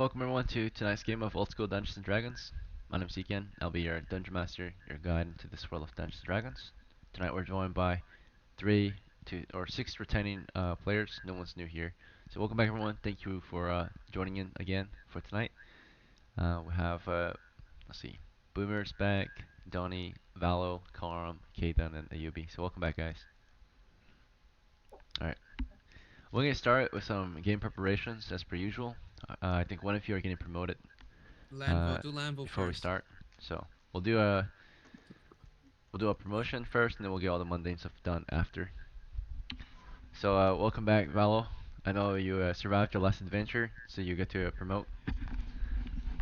Welcome everyone to tonight's game of Old School Dungeons and Dragons. My name's Eken. I'll be your Dungeon Master, your guide into this world of Dungeons and Dragons. Tonight we're joined by six returning players. No one's new here. So welcome back everyone. Thank you for joining in again for tonight. We have let's see, Boomer's back, Donnie, Valo, Karam, Kaden, and Ayubi. So welcome back guys. All right. We're gonna start with some game preparations as per usual. I think one of you are getting promoted uh, Do Lanville before we first. start. So we'll do a promotion first, and then we'll get all the mundane stuff done after. So welcome back, Valo. I know you survived your last adventure, so you get to promote.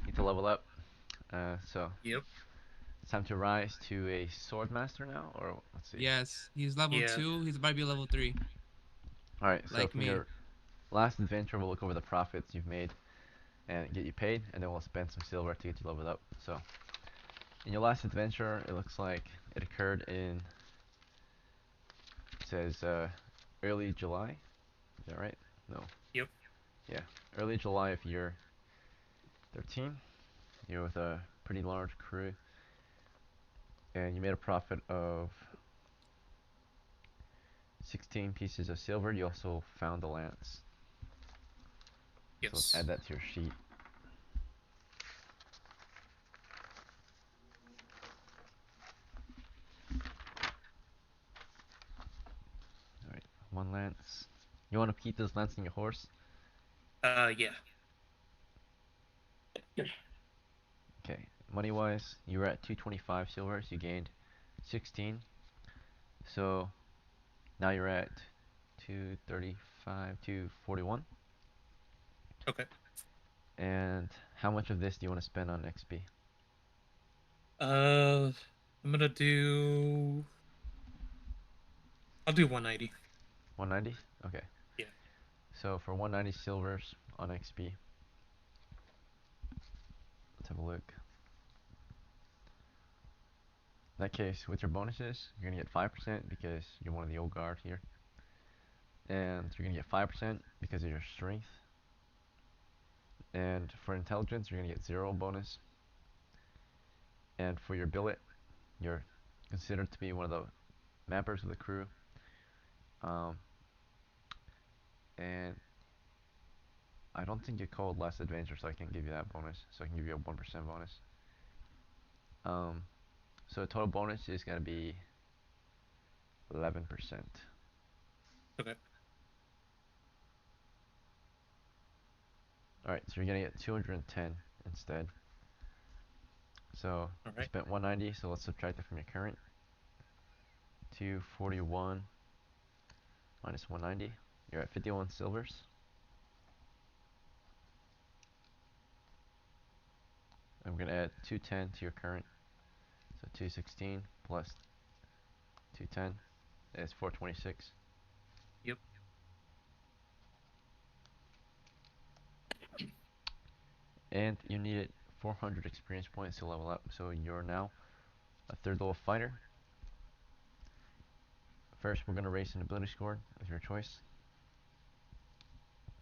Need to level up. So Yep. it's time to rise to a sword master now, or let's see. Yes, he's level Yeah. 2. He's about to be level 3, All right. So like from me. your last adventure, we'll look over the profits you've made and get you paid, and then we'll spend some silver to get you leveled up. So in your last adventure, it looks like it occurred in it says early July. Is that right? No. Yep. Yeah, early July of year 13. You're with a pretty large crew, and you made a profit of 16 pieces of silver. You also found a lance. So let's add Yes. that to your sheet. Alright, one lance. You want to keep this lance in your horse? Yeah. Okay, money wise, you were at 225 silvers. You gained 16. So now you're at 235, 241. Okay. And how much of this do you want to spend on XP? I'm gonna do. I'll do 190. 190? Okay. Yeah. So for 190 silvers on XP, let's have a look. In that case, with your bonuses, you're gonna get 5% because you're one of the old guard here, and you're gonna get 5% because of your strength. And for intelligence, you're gonna get 0 bonus. And for your billet, you're considered to be one of the mappers of the crew. Um, and I don't think you called last adventure, so I can't give you that bonus. So I can give you a 1% bonus. Um, so the total bonus is gonna be 11%. Okay. Alright, so you're gonna get 210 instead. So All you right. spent 190, so let's subtract it from your current. 241 minus 190. You're at 51 silvers. I'm gonna add 210 to your current. So 216 plus 210 is 426. Yep. And you needed 400 experience points to level up. So you're now a third level fighter. First, we're gonna raise an ability score of your choice.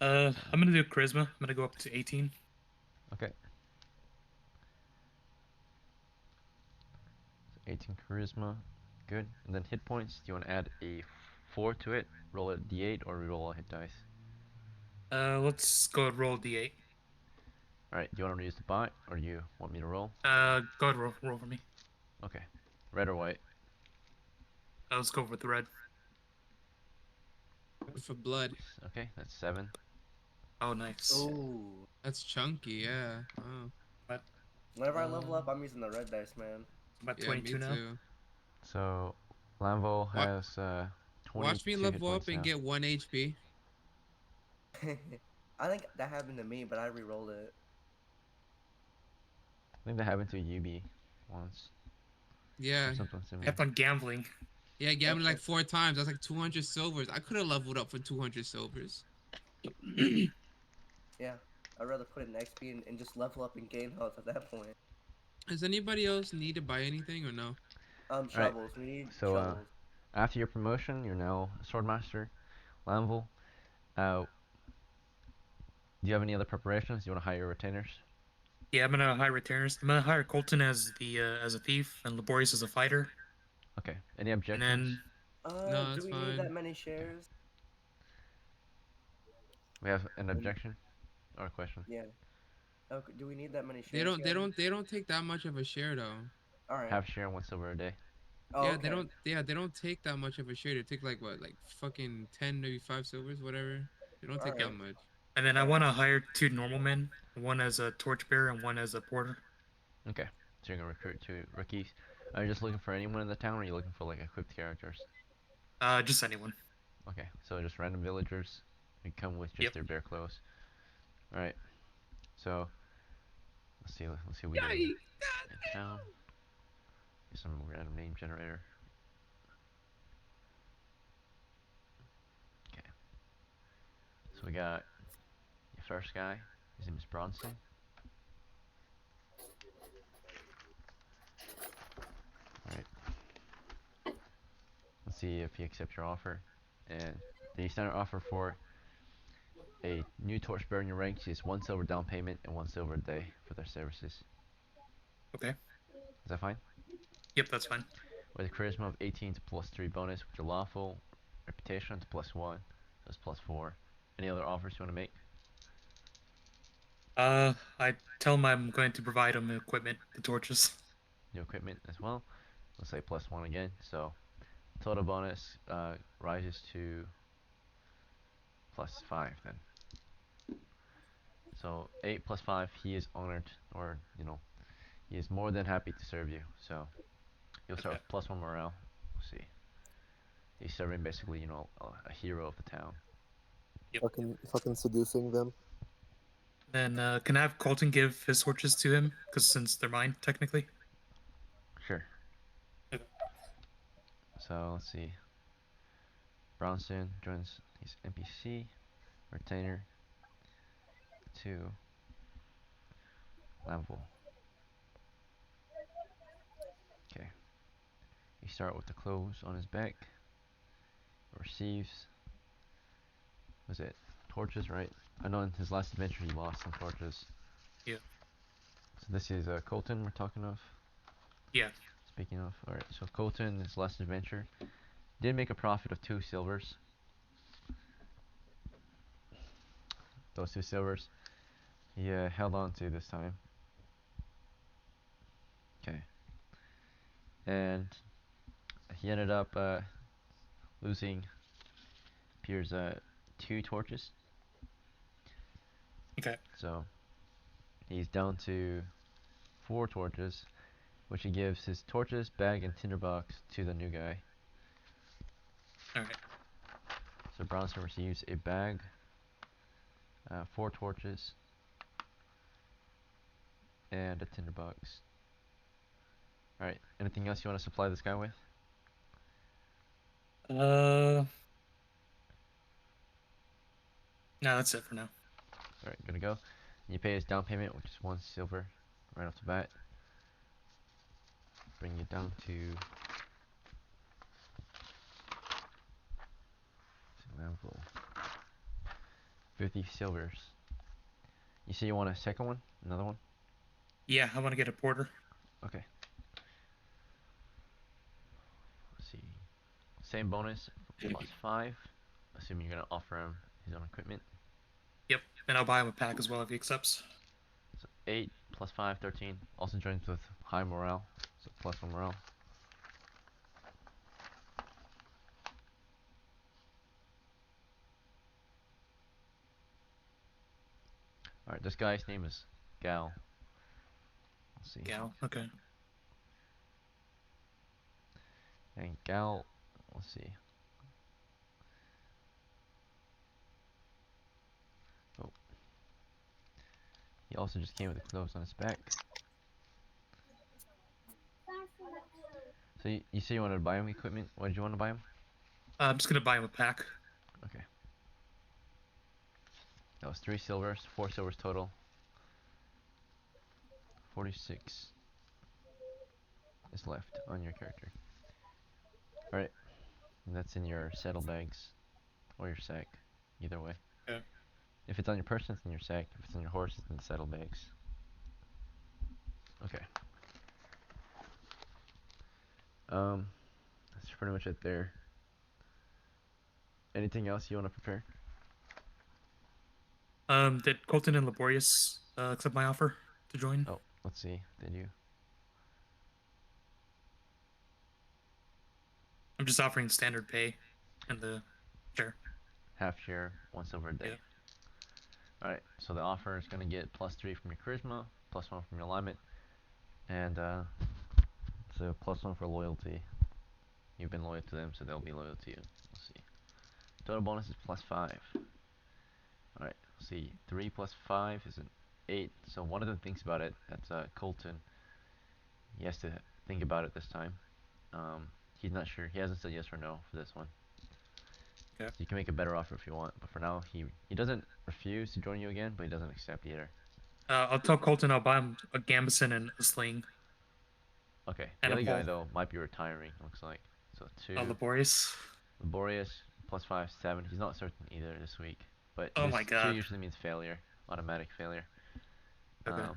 I'm gonna do charisma. I'm gonna go up to 18. Okay. So 18 charisma. Good. And then hit points. Do you want to add a 4 to it? Roll a d8 or reroll a hit dice? Let's go and roll D8. Alright, do you want to use the bot or do you want me to roll? Go ahead, roll for me. Okay. Red or white? Let's go with the red. For blood. Okay, that's 7. Oh, nice. Ooh. That's chunky, yeah. Oh. But Whenever I level up, Um, I'm using the red dice, man. I'm at yeah, me 22 now. too. So, Lamvo What? has Watch me 22 hit level up points and now. get 1 HP. I think that happened to me, but I re-rolled it. I think that happened to UB once, or Yeah. something similar. Kept on gambling. Yeah, gave me like 4 times. That's like 200 silvers. I could have leveled up for 200 silvers. Yeah, I'd rather put it in XP and just level up and gain health at that point. Does anybody else need to buy anything or no? Alright, Shovels. We need so shovels. after your promotion, you're now a Swordmaster, Lamvel. Uh, Do you have any other preparations? Do you want to hire your retainers? Yeah, I'm gonna hire retainers. I'm gonna hire Colton as a thief and Laborious as a fighter. Okay. Any And objections? then No, Do it's we need that fine. many shares? We have an And objection or a question. yeah. Okay, do we need that many They shares? don't. They don't. They don't take that much of a share though. All right. Half share, 1 silver a day. Oh, Yeah, they okay. don't. Yeah, they don't take that much of a share. They take like what, like fucking 10, maybe 5 silvers, whatever. They don't All take right. that much. I All want right. to hire 2 normal men, one as a torchbearer and one as a porter. Okay. So you're gonna recruit 2 rookies. Are you just looking for anyone in the town, or are you looking for like equipped characters? Just anyone. Okay. So just random villagers. Who come with just Yep. their bare clothes. All right. So let's see. Let's see what we do Yikes! in town. Some random name generator. Okay. So we got the first guy. His name is Bronson. All right. Let's see if he accepts your offer. And the standard offer for a new torchbearer in your ranks is 1 silver down payment and 1 silver a day for their services. Okay. Is that fine? Yep, that's fine. With a charisma of 18 to +3 bonus, with your lawful reputation to +1, so it's +4. Any other offers you want to make? I tell him I'm going to provide him equipment, the torches. New equipment as well. Let's say +1 again. So total bonus rises to +5 then. So 8 +5, he is honored, or he is more than happy to serve you. So you'll start Okay. with +1 morale. We'll see. He's serving basically, a hero of the town. Yep. Fucking seducing them. Then can I have Colton give his torches to him? Because since they're mine, technically. Sure. Okay. So let's see. Bronson joins his NPC, retainer, 2, level. Okay. You start with the clothes on his back. Receives, was it torches, right? I know in his last adventure he lost some torches. Yeah. So this is Colton we're talking of. Yeah. Speaking of, alright, so Colton, his last adventure, did make a profit of 2 silvers. Those 2 silvers he held on to this time. Okay. And he ended up losing Pierre's 2 torches. Okay. So he's down to 4 torches, which he gives his torches, bag, and tinderbox to the new guy. All right. So Bronson receives a bag, 4 torches, and a tinderbox. Alright, anything else you want to supply this guy with? No, that's it for now. Alright, gonna go. You pay his down payment, which is 1 silver, right off the bat. Bring you down to level 50 silvers. You say you want a second one? Another one? Yeah, I want to get a porter. Okay. Let's see. Same bonus, +5. Assuming you're gonna offer him his own equipment. Yep, and I'll buy him a pack as well if he accepts. So 8 +5, 13. Also joins with high morale, so +1 morale. Alright, this guy's name is Gal. Let's see. Gal. Okay. And Gal, let's see. Oh. He also just came with the clothes on his back. So you say you wanted to buy him equipment? What did you want to buy him? I'm just gonna buy him a pack. Okay. That was 3 silvers, 4 silvers total. 46 is left on your character. Alright. And that's in your saddlebags or your sack. Either way. Okay. If it's on your person, it's in your sack. If it's on your horse, it's in the saddlebags. Okay. That's pretty much it there. Anything else you want to prepare? Did Colton and Laborious accept my offer to join? Oh, let's see. Did you? I'm just offering standard pay and the share. Half share, 1 silver a day. Yeah. Alright, so the offer is going to get +3 from your charisma, +1 from your alignment, and so +1 for loyalty. You've been loyal to them, so they'll be loyal to you. Let's see. Total bonus is +5. Alright, let's see. 3 plus 5 is an 8. So one of the things about it, that's Colton. He has to think about it this time. He's not sure. He hasn't said yes or no for this one. Okay. So you can make a better offer if you want, but for now, he doesn't refuse to join you again, but he doesn't accept either. I'll tell Colton I'll buy him a gambeson and a sling Okay, the and a other guy pole. though might be retiring. Looks like so 2 Laborious. laborious +5 7. He's not certain either this week, but Oh this my 2 god. usually means failure, automatic failure. Okay.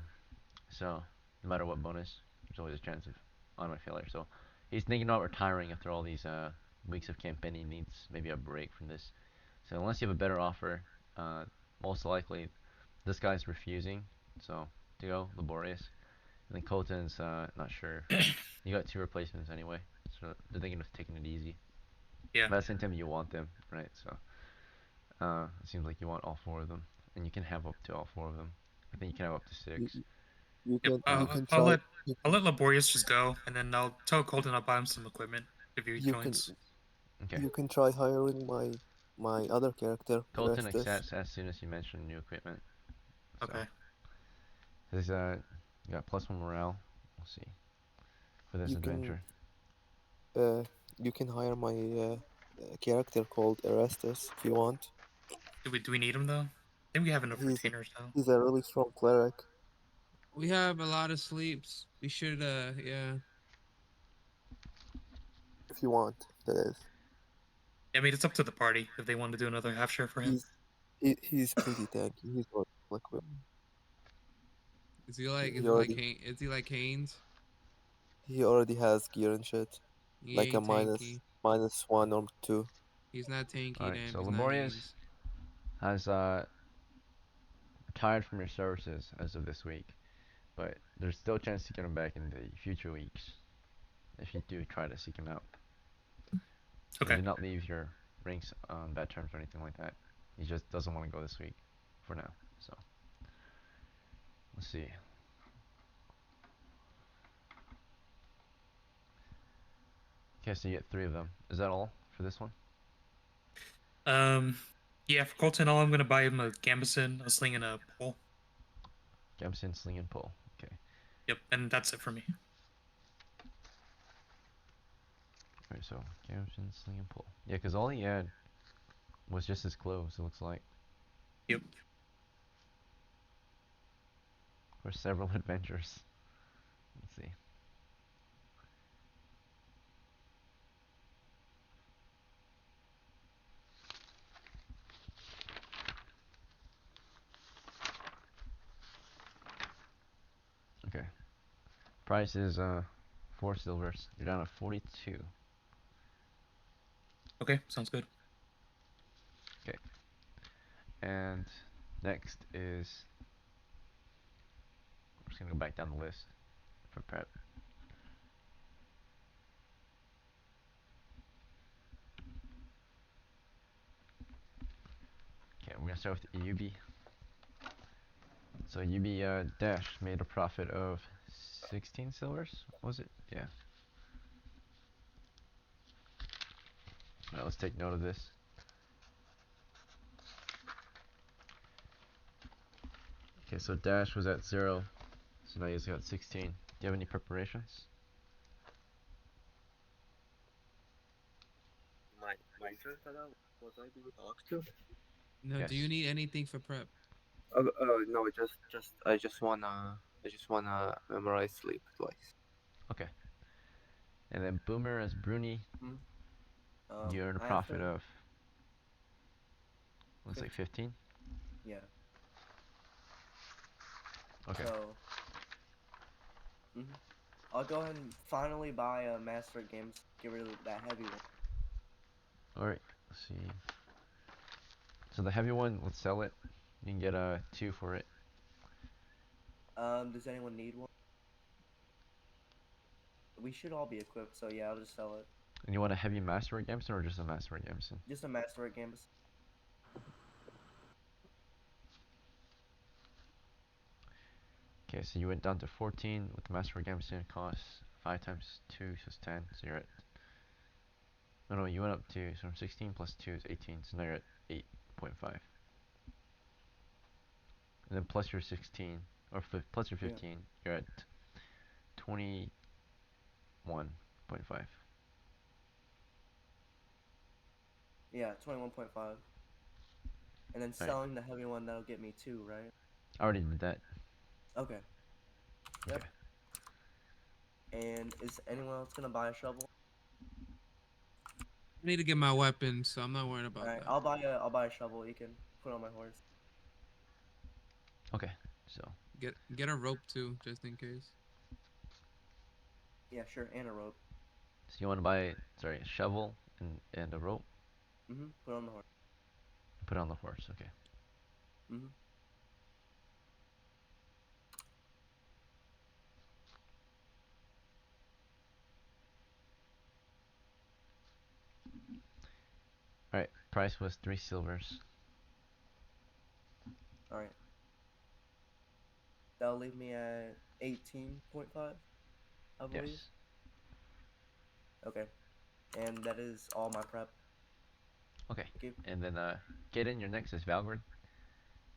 So no matter what bonus, there's always a chance of automatic failure. So he's thinking about retiring after all these weeks of campaigning. He needs maybe a break from this. So unless you have a better offer, uh, most likely this guy's refusing. So to go laborious, and then Colton's not sure. You got 2 replacements anyway, so they're thinking of taking it easy. Yeah. But at the same time, you want them, right? So it seems like you want all 4 of them, and you can have up to all 4 of them. I think you can have up to 6. You, you Yep. can you Um, can I'll try let you, I'll let Laborious just go, and then I'll tell Colton I'll buy him some equipment if he you can joins. okay. you can try hiring my other character, Colton Orestes. accepts as soon as you mention new equipment. So Okay. this you got +1 morale. We'll see for this You can adventure. uh you can hire my character called Orestes if you want. Do we need him though? I think we have enough He's a, retainers now. he's a really strong cleric. We have a lot of sleeps. We should, yeah. If you want, that is. I mean, it's up to the party if they want to do another half share for him. He's pretty tanky. He's got liquid. Is he like, He already Is he like Haynes? he already has gear and shit, He like a ain't tanky. -1 or 2. He's not All tanky, right. damn. So He's not laborious Haynes. has retired from your services as of this week, but there's still a chance to get him back in the future weeks if you do try to seek him out. He Okay. did not leave your ranks on bad terms or anything like that. He just doesn't want to go this week, for now. So let's see. Okay, so you get 3 of them. Is that all for this one? Um, yeah, for Colton, all I'm gonna buy him a gambeson, a sling, and a pole. Gamson, sling, and pull. Okay. Yep, and that's it for me. Alright, so Gamson, sling, and pull. Yeah, because all he had was just his clothes, it looks like, Yep. for several adventures. Let's see. Okay. Price is 4 silvers. You're down to 42. Okay, sounds good. Okay. And next is we're just gonna go back down the list for prep. Okay, we're gonna start with UB. So UB Dash made a profit of 16 silvers, was it? Yeah. Alright, let's take note of this. Okay, so Dash was at 0, so now he's got 16. Do you have any preparations? My turn, Tada? Was I being talked to? No, do Yes. you need anything for prep? No, I just wanna memorize sleep twice. Okay. And then Boomer as Bruni, Hmm? you earn a I have profit to. of looks like 15. Yeah. Okay. So, I'll go ahead and finally buy a Master Games. Get rid of that heavy one. All right. Let's see. So the heavy one, let's sell it. You can get a 2 for it. Does anyone need one? We should all be equipped, so yeah, I'll just sell it. And you want a heavy master Gamson or just a master Gamson? Just a Master Games. Okay, so you went down to 14 with the master Gamson. Costs 5 times 2 is 10. So you're at. No, you went up to. So from 16 plus 2 is 18. So now you're at 8.5. And then plus your 16 or plus your 15, you're at 21.5. Yeah, 21.5. And then All right. selling the heavy one, that'll get me 2, right? I already did that. Okay. Yep. Okay. And is anyone else gonna buy a shovel? I need to get my weapon, so I'm not worried about Alright, that. I'll buy a shovel. You can put on my horse. Okay. So Get a rope too, just in case. Yeah, sure, and a rope. you want to buy a shovel and a rope. Put on the horse. Put it on the horse. Okay. Mm-hmm. All right. Price was 3 silvers. Alright. That'll leave me at 18.5, I believe. Yes. Okay. And that is all my prep. Okay. Thank you. And then Kaden, your next is Valgren.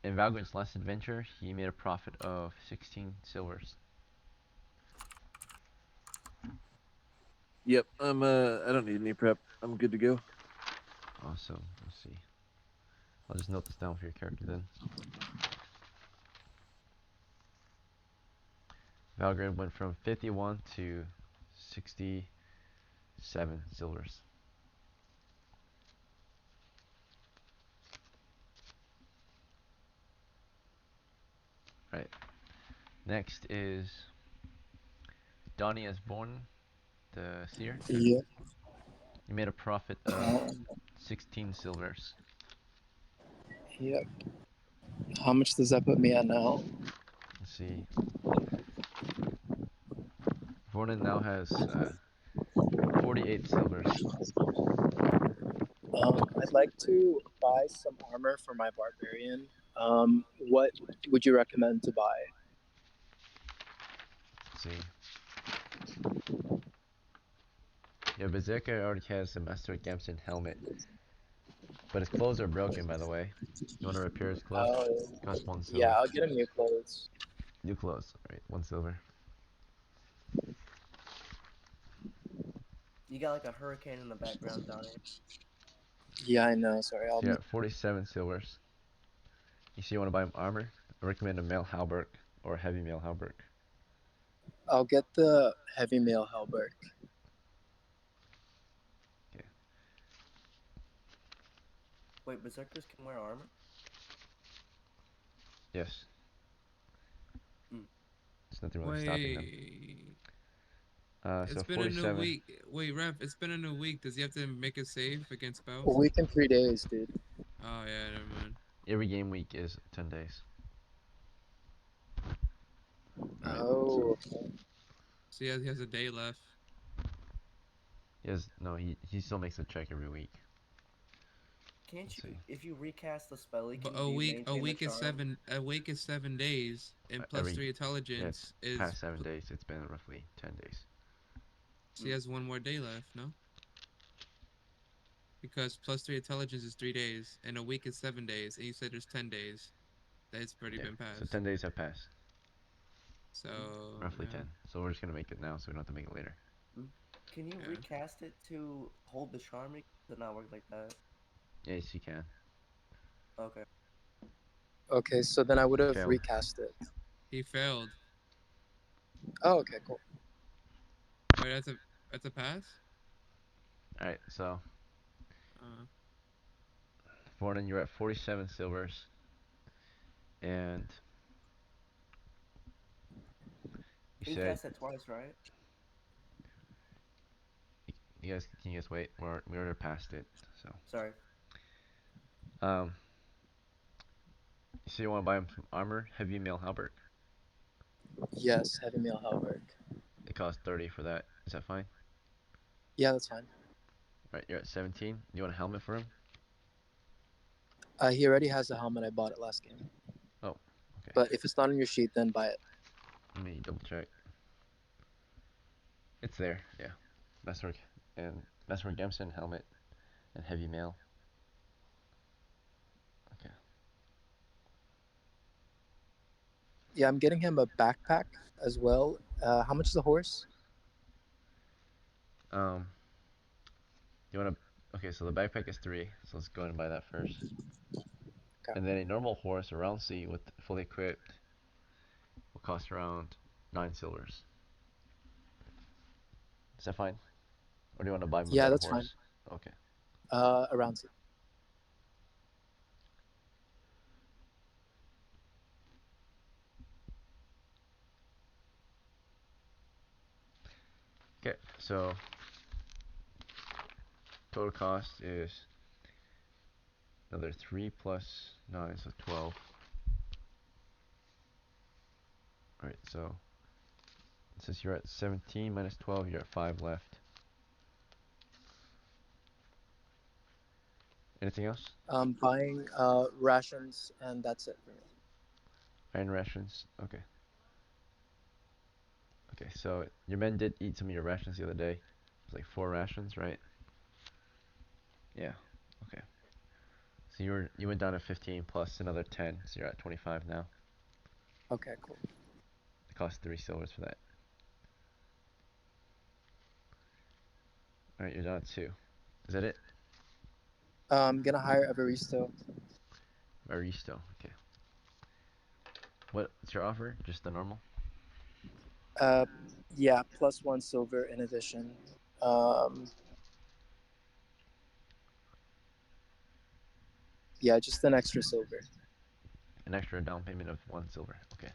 In Valgren's last adventure, he made a profit of 16 silvers. Yep, I don't need any prep. I'm good to go. Awesome. Let's see. I'll just note this down for your character then. Valgren went from 51 to 67 silvers. Right. Next is Donnie as born, the seer. Yeah. He made a profit of 16 silvers. Yep. How much does that put me at now? Let's see. Vornan now has 48 silvers. I'd like to buy some armor for my barbarian. What would you recommend to buy? Let's see. Yeah, Berserker already has a Master Gamson helmet. But his clothes are broken, by the way. You want to repair his clothes? Oh, Cost 1 yeah, silver. I'll get him new clothes. New clothes. Alright, 1 silver. You got like a hurricane in the background, Donnie. Yeah, I know. Sorry, I'll. So you're at 47 silvers. You see, you want to buy him armor? I recommend a mail halberd or a heavy mail halberd. I'll get the heavy mail halberd. Okay. Wait, berserkers can wear armor? Yes. Mm. There's nothing really stopping them. Wait. So It's been a new 47. week. Wait, Ref, it's been a new week. Does he have to make a save against A spells? week and 3 days, dude. Oh, yeah, never mind. Every game week is 10 days. Alright. Oh, So he has a day left. He still makes a check every week. Can't Let's you, see. if you recast the spell, But do you maintain the charm? a week is 7 days, and plus Every 3 yeah, intelligence is. past 7 days, it's been roughly 10 days. So he has one more day left, no? Because plus 3 intelligence is 3 days, and a week is 7 days, and you said there's 10 days. That's pretty Yeah. been passed. So 10 days have passed. So Roughly yeah. 10. So we're just gonna make it now, so we don't have to make it later. Can you Yeah. recast it to hold the charm? Does it not work like that? Yes, you can. Okay. okay. So then I would have Failed. recast it. He failed. Oh, okay, cool. Wait, that's a pass? All right. So Uh, Vornan, you're at 47 silvers. And you He said cast it twice, right? you guys can you guys wait? We already passed it. So Sorry. um, you say you want to buy him some armor, heavy mail halberd. Yes, heavy mail halberd. It costs 30 for that. Is that fine? Yeah, that's fine. Right, you're at 17. You want a helmet for him? He already has the helmet. I bought it last game. Oh, okay. But if it's not on your sheet, then buy it. Let me double check. It's there, yeah. Masterwork and Masterwork Gemson helmet and heavy mail. Okay. Yeah, I'm getting him a backpack as well. How much is a horse? Um, you wanna? Okay, so the backpack is 3, so let's go ahead and buy that first. Okay. And then a normal horse, a round C with fully equipped, will cost around 9 silvers. Is that fine? Or do you want to buy him a Yeah, better that's fine. horse? Okay. Around C. Okay, so total cost is another 3 plus 9, so 12. Alright, so since you're at 17 minus 12, you're at 5 left. Anything else? Buying rations, and that's it for me. Iron rations. Okay. Okay, so your men did eat some of your rations the other day. It was like 4 rations, right? Yeah. Okay. So you went down to 15 plus another 10, so you're at 25 now. Okay, cool. It costs 3 silvers for that. Alright, you're down at 2. Is that it? I'm gonna hire Evaristo. Aristo. Okay. What's your offer? Just the normal? Uh, yeah, plus 1 silver in addition. Um, yeah, just an extra silver. An extra down payment of 1 silver. Okay.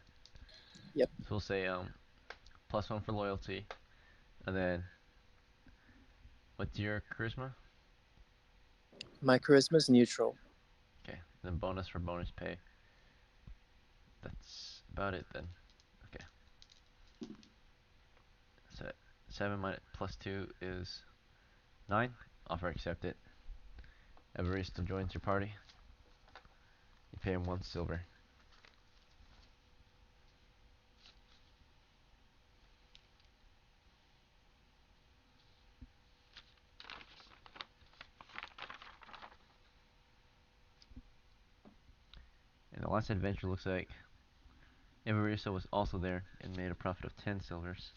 Yep. So we'll say plus 1 for loyalty, and then what's your charisma? My charisma is neutral. Okay. Then bonus for bonus pay. That's about it then. Okay. So 7 minus plus 2 is 9. Offer accepted. Evaristo joins your party. You pay him 1 silver. And the last adventure looks like Evaristo was also there and made a profit of 10 silvers.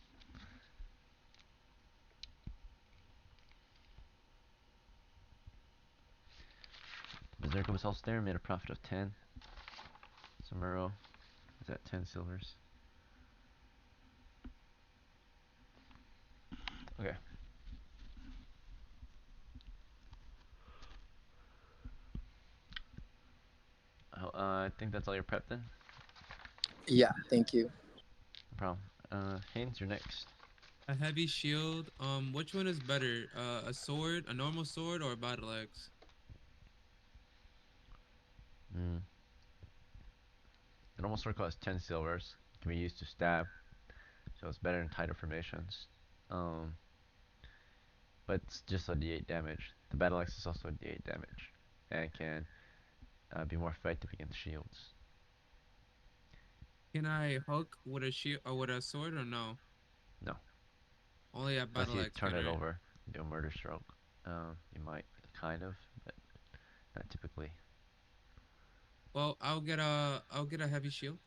Berserker was also there and made a profit of 10. Samuro is at 10 silvers. Okay. I think that's all your prep then. Yeah, thank you. No problem. Haynes, you're next. A heavy shield. Which one is better? A sword, a normal sword, or a battle axe? Mm. The normal sword costs 10 silvers. It can be used to stab, so it's better in tighter formations. Um, but it's just a D8 damage. The battle axe is also a D8 damage, and can be more effective against shields. Can I hook with a shield or with a sword or no? No, Only a unless battle you axe turn can, it right? over, do a murder stroke. You might kind of, but not typically. Well, I'll get a heavy shield.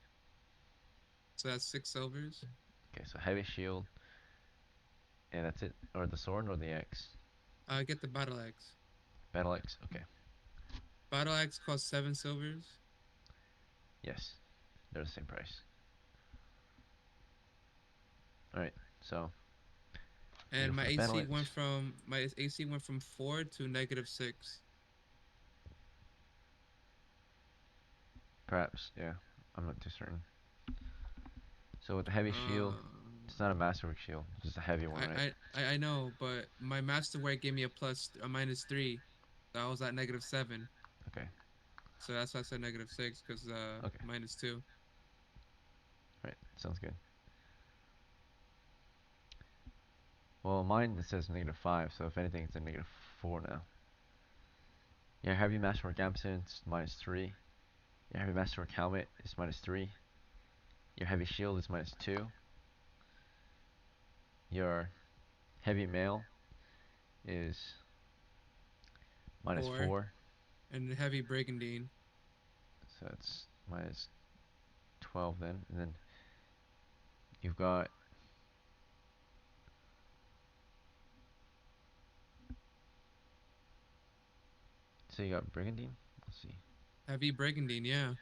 So that's 6 silvers. Okay, so heavy shield, and that's it. Or the sword or the axe. I get the battle axe. Battle axe. Okay. Battle axe costs 7 silvers. Yes, they're the same price. All right. So you And go for my the battle AC went axe. from my AC went from 4 to -6. Perhaps. Yeah. I'm not too certain. So with the heavy shield, it's not a masterwork shield, it's just a heavy one, right? I know, but my masterwork gave me a -3. So I was at -7. Okay. So that's why I said -6 because Okay. -2. Right. Sounds good. Well, mine it says -5, so if anything, it's a -4 now. Your heavy masterwork absence -3. Your heavy masterwork helmet is -3. Your heavy shield is -2. Your heavy mail is 4 -4. and heavy brigandine. So it's -12 then. And then you've got so you got brigandine. Let's see. Heavy brigandine, yeah.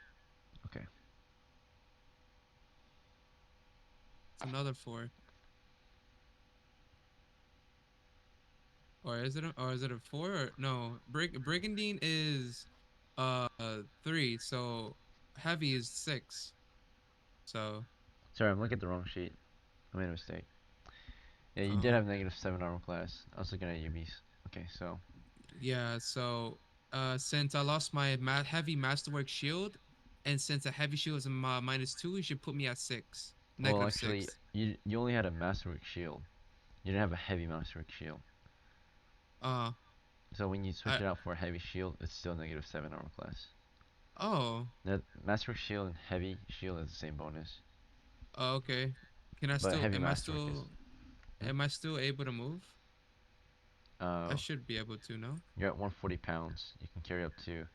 Okay. It's another 4. Or is it a 4 or no? Brigandine is 3, so heavy is 6. So Sorry, I'm looking at the wrong sheet. I made a mistake. Yeah, you did uh have -7 armor class. I was looking at UBs. Okay, so yeah, so since I lost my heavy masterwork shield, and since a heavy shield is a -2, you should put me at 6. well, Negative actually, 6. you only had a masterwork shield. You didn't have a heavy masterwork shield. Uh So when you switch I it out for a heavy shield, it's still -7 armor class. oh Now, masterwork shield and heavy shield is the same bonus, okay. Can I but still heavy masterwork is. Hmm? am I still able to move? I Uh, should be able to, no? you're at 140 pounds. You can carry up to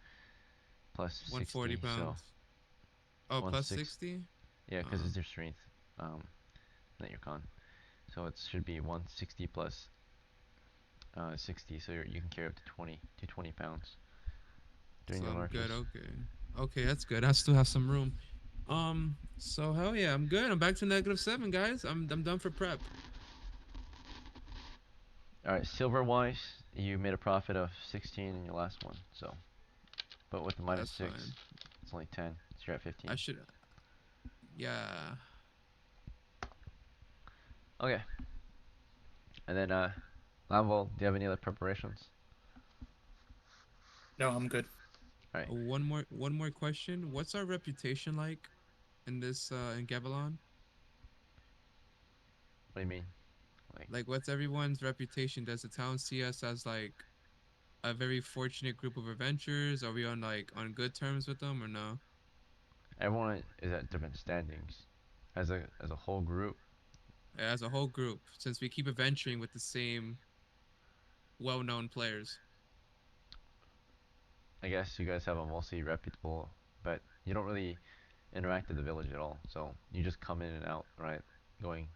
plus 140 60, so pounds. Oh, one plus six. 60? Yeah, because Uh, it's your strength, not your con. So it should be 160 plus 60, so you can carry up to 20 pounds during so your I'm good. marches. Okay. Okay, that's good. I still have some room. So hell yeah, I'm good. I'm back to -7, guys. I'm done for prep. All right, silver wise, you made a profit of 16 in your last one. So, but with the That's -6, fine. it's only 10. So you're at I 15. should yeah. Okay, and then Lamvol, do you have any other preparations? No, I'm good. All right. One more question. What's our reputation like in this in Gavilon? What do you mean? Like, Like what's everyone's reputation? Does the town see us as like a very fortunate group of adventurers? Are we on like on good terms with them or no? everyone is at different standings. As a whole group, As a whole group, since we keep adventuring with the same well-known players. I guess you guys have a mostly reputable, but you don't really interact with the village at all. So you just come in and out, right? Going.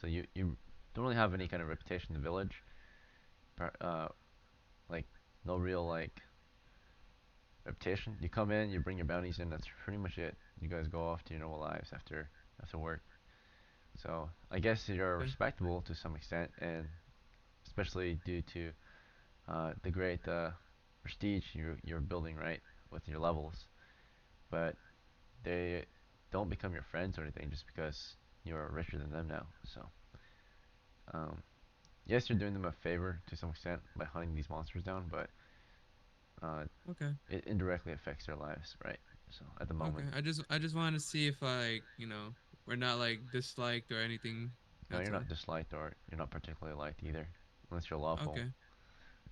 So you don't really have any kind of reputation in the village. Like no real like reputation. You come in, you bring your bounties in. That's pretty much it. You guys go off to your normal lives after work. So I guess you're Okay. respectable to some extent, and especially due to the great prestige you're building right with your levels. But they don't become your friends or anything just because you're richer than them now. So um, yes, you're doing them a favor to some extent by hunting these monsters down, but uh, Okay. it indirectly affects their lives, right? So at the Okay. moment, I just wanted to see if like, we're not like disliked or anything. no, That's you're all. not disliked or you're not particularly liked either, unless you're lawful. Okay.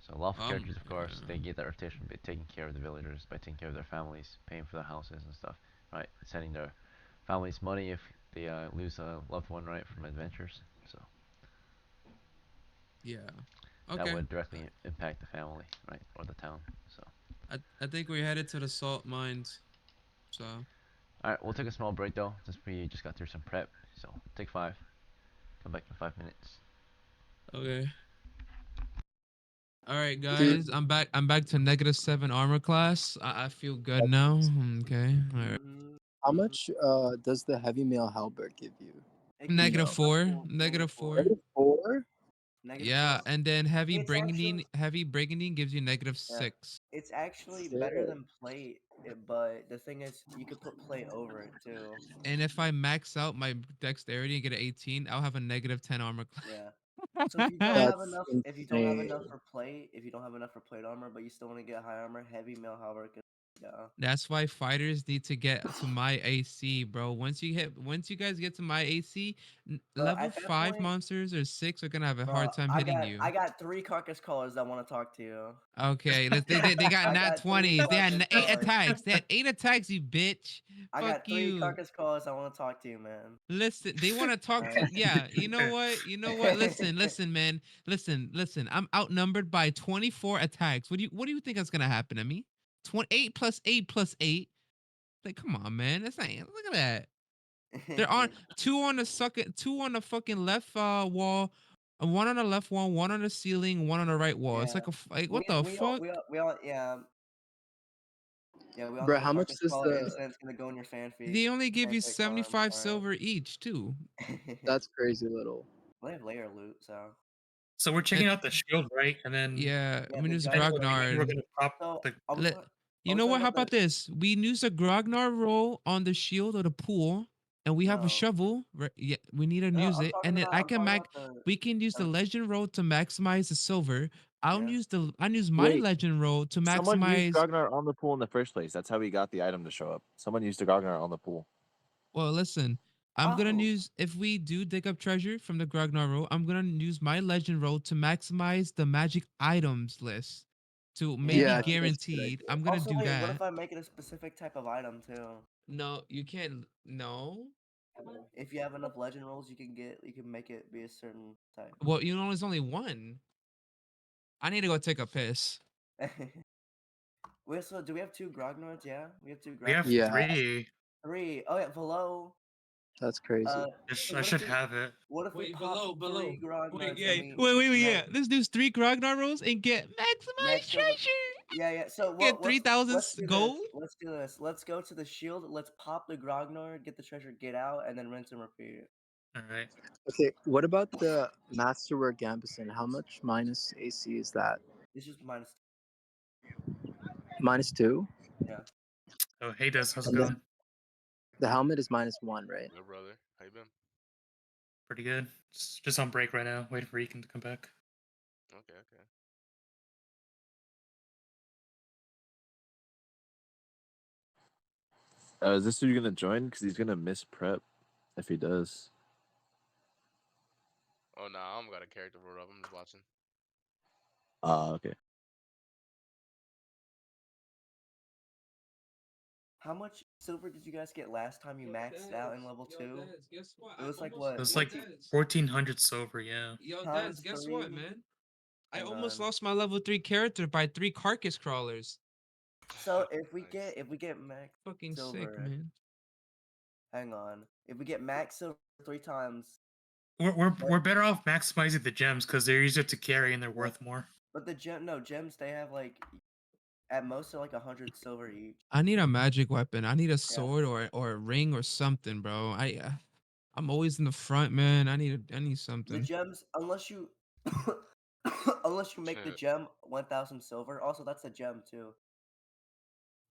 So lawful characters, of course, they Yeah. get that reputation by taking care of the villagers, by taking care of their families, paying for their houses and stuff, right? Sending their families money if they lose a loved one, right, from adventures. So Yeah. that Okay. would directly impact the family, right, or the town. So I think we're headed to the salt mines. So, all right, we'll take a small break though, since we just got through some prep. So take 5. Come back in 5 minutes. okay. All right, Dude, guys. I'm back to -7 armor class. I feel good now. Okay. All right. how much does the heavy mail halberd give you? It Do you gives Negative know? you a four. full Negative 4. -4? Yeah, -12. and then It's actually heavy brigandine gives you yeah, -6. it's actually better Shit. than plate, but the thing is, you could put plate over it too. And if I max out my dexterity and get an 18, I'll have a -10 armor Yeah. class. So if you don't have That's enough, insane. for plate, if you don't have enough for plate armor, but you still want to get high armor, heavy mail however could go. That's why fighters need to get to my AC, bro. Once you guys get to my AC, Bro, level at that 5 point, monsters or 6 are gonna have a bro, hard time hitting you. I got 3 carcass callers that want to talk to you. Okay, they got I nat got three 20s. They had carcass 8 callers. attacks. They had 8 attacks, you bitch. I Fuck got three you. carcass callers that want to talk to you, man. Listen, they want to talk to Alright. yeah, you know what? You know what? Listen, man. Listen. I'm outnumbered by 24 attacks. What do you think is going to happen to me? 28 plus 8 plus 8. Like come on, man. That's not look at that. There are two on the fucking left wall, one on the left wall, one on the ceiling, one on the right wall. It's Yeah. like like what the fuck? We all yeah, we all Bro, know how much carcass does caller the instant's gonna go in your They only give you fanfic farm. 75 Alright. silver each, too. that's crazy little. They have layer loot, so So we're And checking out the shield, right? And then yeah, yeah, I mean the it's then judgment. we're Grognard. gonna pop So the. Let are you we know talking what? How about about the this? We use a Grognard roll on the shield or the pool, and we have a no. shovel. Right? Yeah, we need to No, use it, and then I'm talking about We can use the the legend roll to maximize the silver. yeah. I'll use my Wait, legend roll to someone used maximize. Grognard on the pool in the first place. That's how he got the item to show up. Someone used a Grognard on the pool. Well, listen. I'm gonna Oh, use if we do dig up treasure from the Grognard roll. I'm gonna use my legend roll to maximize the magic items list to maybe Yeah, yeah. I think that's a good guaranteed. idea. I'm gonna Also, do wait, what if that. I make it a specific type of item too? No, you can't. No. If you have enough legend rolls, you can make it be a certain type. Well, you know, there's only one. I need to go take a piss. Wait, so do we have 2 Grognards? Yeah, we have 2 We have Grognards. Yeah, 3. 3. Oh yeah, below. that's crazy. So I what if should we have it. Wait, pop below. 3 Grognards Yeah. and we Wait, max yeah. Let's do 3 Grognard rolls and get maximized silver? treasure. Yeah, yeah. So Get what's 3,000 let's do this. gold. Let's do this. Let's go to the shield. Let's pop the Grognard, get the treasure, get out, and then rinse and repeat. All right. Okay, what about the Masterwork Gambeson? How much minus AC is that? It's just minus. -2? Yeah. Oh, hey, Des, how's it And then going? the helmet is -1, right? Good brother. How you been? Pretty good. Just on break right now, waiting for Ekin to come back. Okay, okay. Is this who you're gonna join? Because he's gonna miss prep if he does. Oh no, I don't got a character for it up. I'm just watching. Okay. How much silver did you guys get last time you maxed out in level 2? Guess what? It was like what? It was like 1400 silver, yeah. Yo, times guess 3? what, man? I Hang almost on. lost my level 3 character by 3 carcass crawlers. So if we Nice. get max Fucking sick, silver, man. hang on. If we get max silver 3 times, We're better off maximizing the gems because they're easier to carry and they're Yeah. worth more. but the gems they have like at most they're like 100 silver each. I need a magic weapon. I need a sword or a ring or something, bro. I'm always in the front, man. I need The something. gems, unless you unless you make the gem 1000 silver. Also, that's a gem too.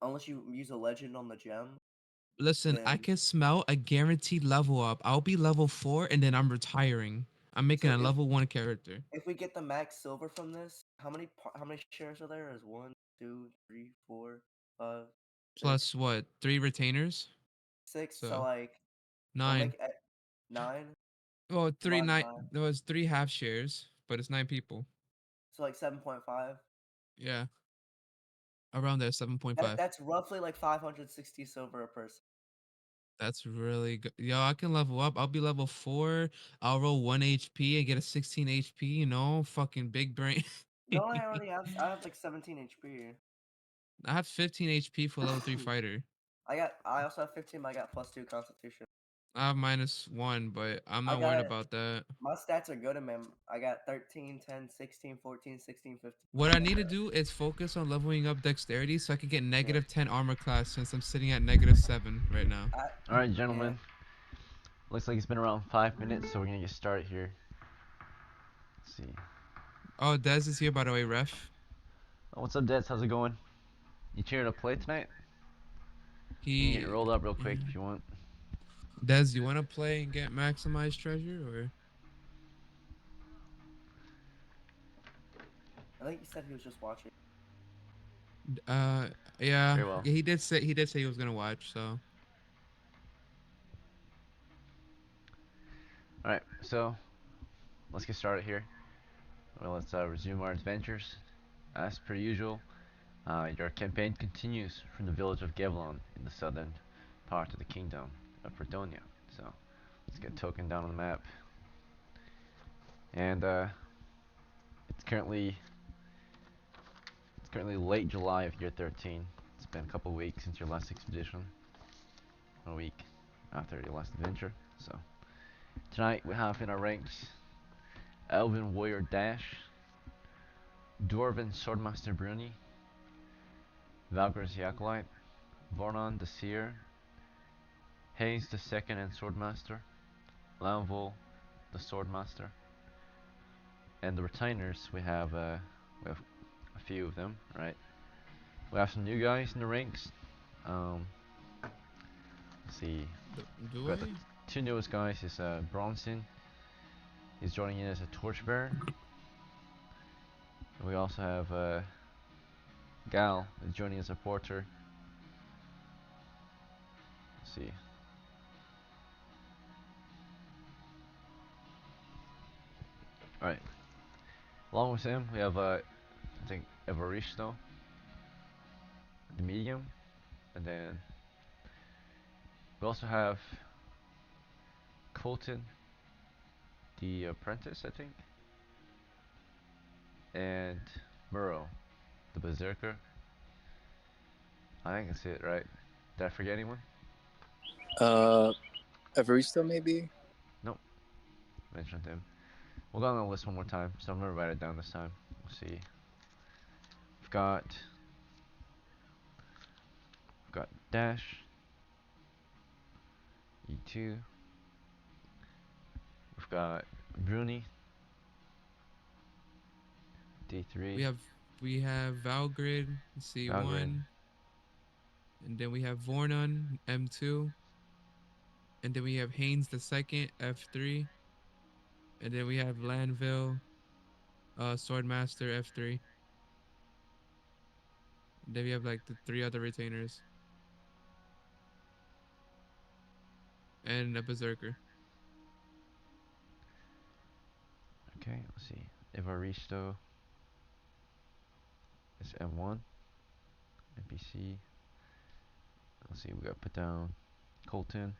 Unless you use a legend on the gem, Listen, I then can smell a guaranteed level up. I'll be level 4 and then I'm retiring. I'm making so a level 1 character. if we get the max silver from this, how many shares are there? Is 1, 2, 3, 4, 5, 6, Plus what? 3 retainers? 6. So So like we'll 9. make 9. Well, 3 Divided 9 by there was 3 half shares, but it's 9 people. so like 7.5. Yeah. Around there 7.5. That's roughly like 560 silver a person. That's really good. Yo, I can level up. I'll be level 4. I'll roll 1 HP and get a 16 HP, you know, fucking big brain. No, I have like 17 HP. I have 15 HP for level 3 fighter. I also have 15, but I got +2 constitution. I have -1, but I'm I not worried got about that. my stats are good, man. I got 13, 10, 16, 14, 16, 15. What I need to do is focus on leveling up dexterity so I can get Yeah. -10 armor class since I'm sitting at -7 right now. All right, gentlemen. Looks like it's been around 5 minutes, so we're gonna get started here. see. Oh, Dez is here, by the way, ref. Oh, what's up, Dets? How's it going? You cheering to play tonight? You can get He, rolled up real quick if you want. Dez, you want to play and get maximized treasure, or? I think he said he was just watching. Uh, yeah, Very well. he did say he was gonna watch. So All right, so let's get started here. Well, let's resume our adventures. As per usual, your campaign continues from the village of Gevlon in the southern part of the kingdom of Fredonia. So let's get token down on the map. And it's currently late July of year 13. It's been a couple weeks since your last expedition. A week after your last adventure. So tonight we have in our ranks Elven Warrior Dash, Dwarven Swordmaster Bruni, Valgyr's the Acolyte, Vornon the Seer, Hayes the Second and Swordmaster, Lanvol the Swordmaster, and the retainers we have a few of them, right? We have some new guys in the ranks. Let's see, do we got the I? two newest guys is Bronson. He's joining in as a torchbearer. We also have Gal is joining as a porter. Let's see. Alright. Along with him, we have I think Evaristo, the medium, and then we also have Colton, the apprentice, I think, and Muro, the berserker. I think that's it, right? Did I forget anyone? Evaristo maybe. Nope, mentioned him. We'll go on the list one more time, so I'm gonna write it down this time. We'll see. We've got Dash, E2. We've got Bruni, D3. We have Valgrid Valgrid, C1, and then we have Vornon M2, and then we have Haynes the second F3, and then we have Lanville, Swordmaster F3. And then we have like the three other retainers and a berserker. okay, let's see. Evaristo is M1, NPC. Let's see, we got put down Colton,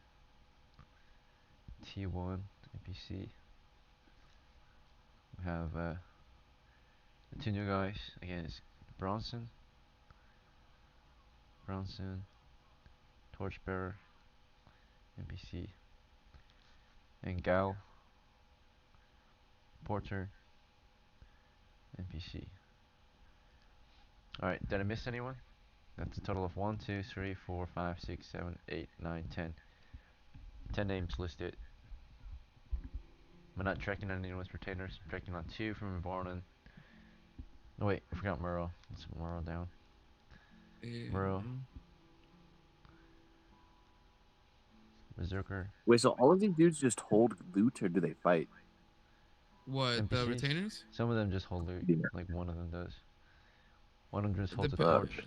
T1, NPC. We have the two new guys. Again, it's Bronson, Torchbearer, NPC, and Gal, Porter, NPC. Alright, did I miss anyone? That's a total of 1, 2, 3, 4, 5, 6, 7, 8, 9, 10. 10 names listed. I'm not tracking on anyone's retainers. I'm tracking on 2 from Varnon. No, wait, I forgot Murrow. Let's put Murrow down. Murrow, Mm. Berserker, Wait, so all of these dudes just hold loot or do they fight? What, the NPCs. retainers? Some of them just hold loot. Yeah. Like one of them does. One of them just holds a Dep- torch.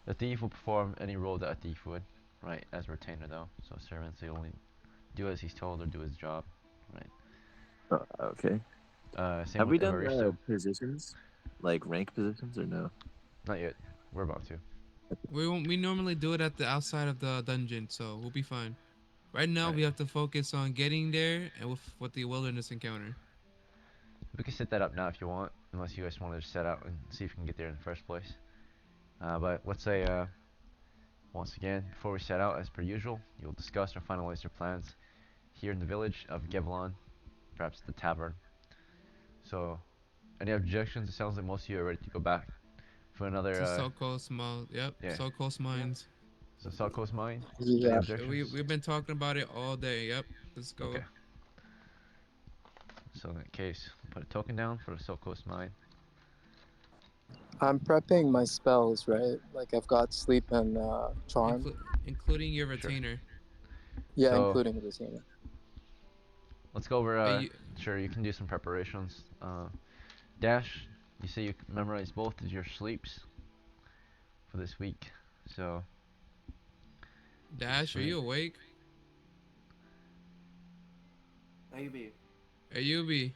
The thief will perform any role that a thief would, right? As a retainer, though. So servants, they only do as he's told or do his job, right? Okay. Same Have with we done Evaristo. positions, like rank positions, or no? Not yet. We're about to. we normally do it at the outside of the dungeon, so we'll be fine. Right now, Alright. we have to focus on getting there and with the wilderness encounter. We can set that up now if you want, unless you guys want to just set out and see if you can get there in the first place. But let's say, once again, before we set out, as per usual, you'll discuss or finalize your plans here in the village of Gevlon, perhaps the tavern. So, any objections? It sounds like most of you are ready to go back for another, To Salt Coast Mall. Yep, yeah. Salt Coast Mines. So South Coast Mine. Any Yeah. objections? We've been talking about it all day. Yep, let's go. Okay. So in that case, put a token down for the Silk Coast Mine. I'm prepping my spells, right? Like I've got sleep and charm. Including your Sure. retainer. Yeah, So including the retainer. let's go over. Are you? Sure, you can do some preparations. Dash, you say you memorize both of your sleeps for this week. So Dash, are you awake? Maybe. Ayubi.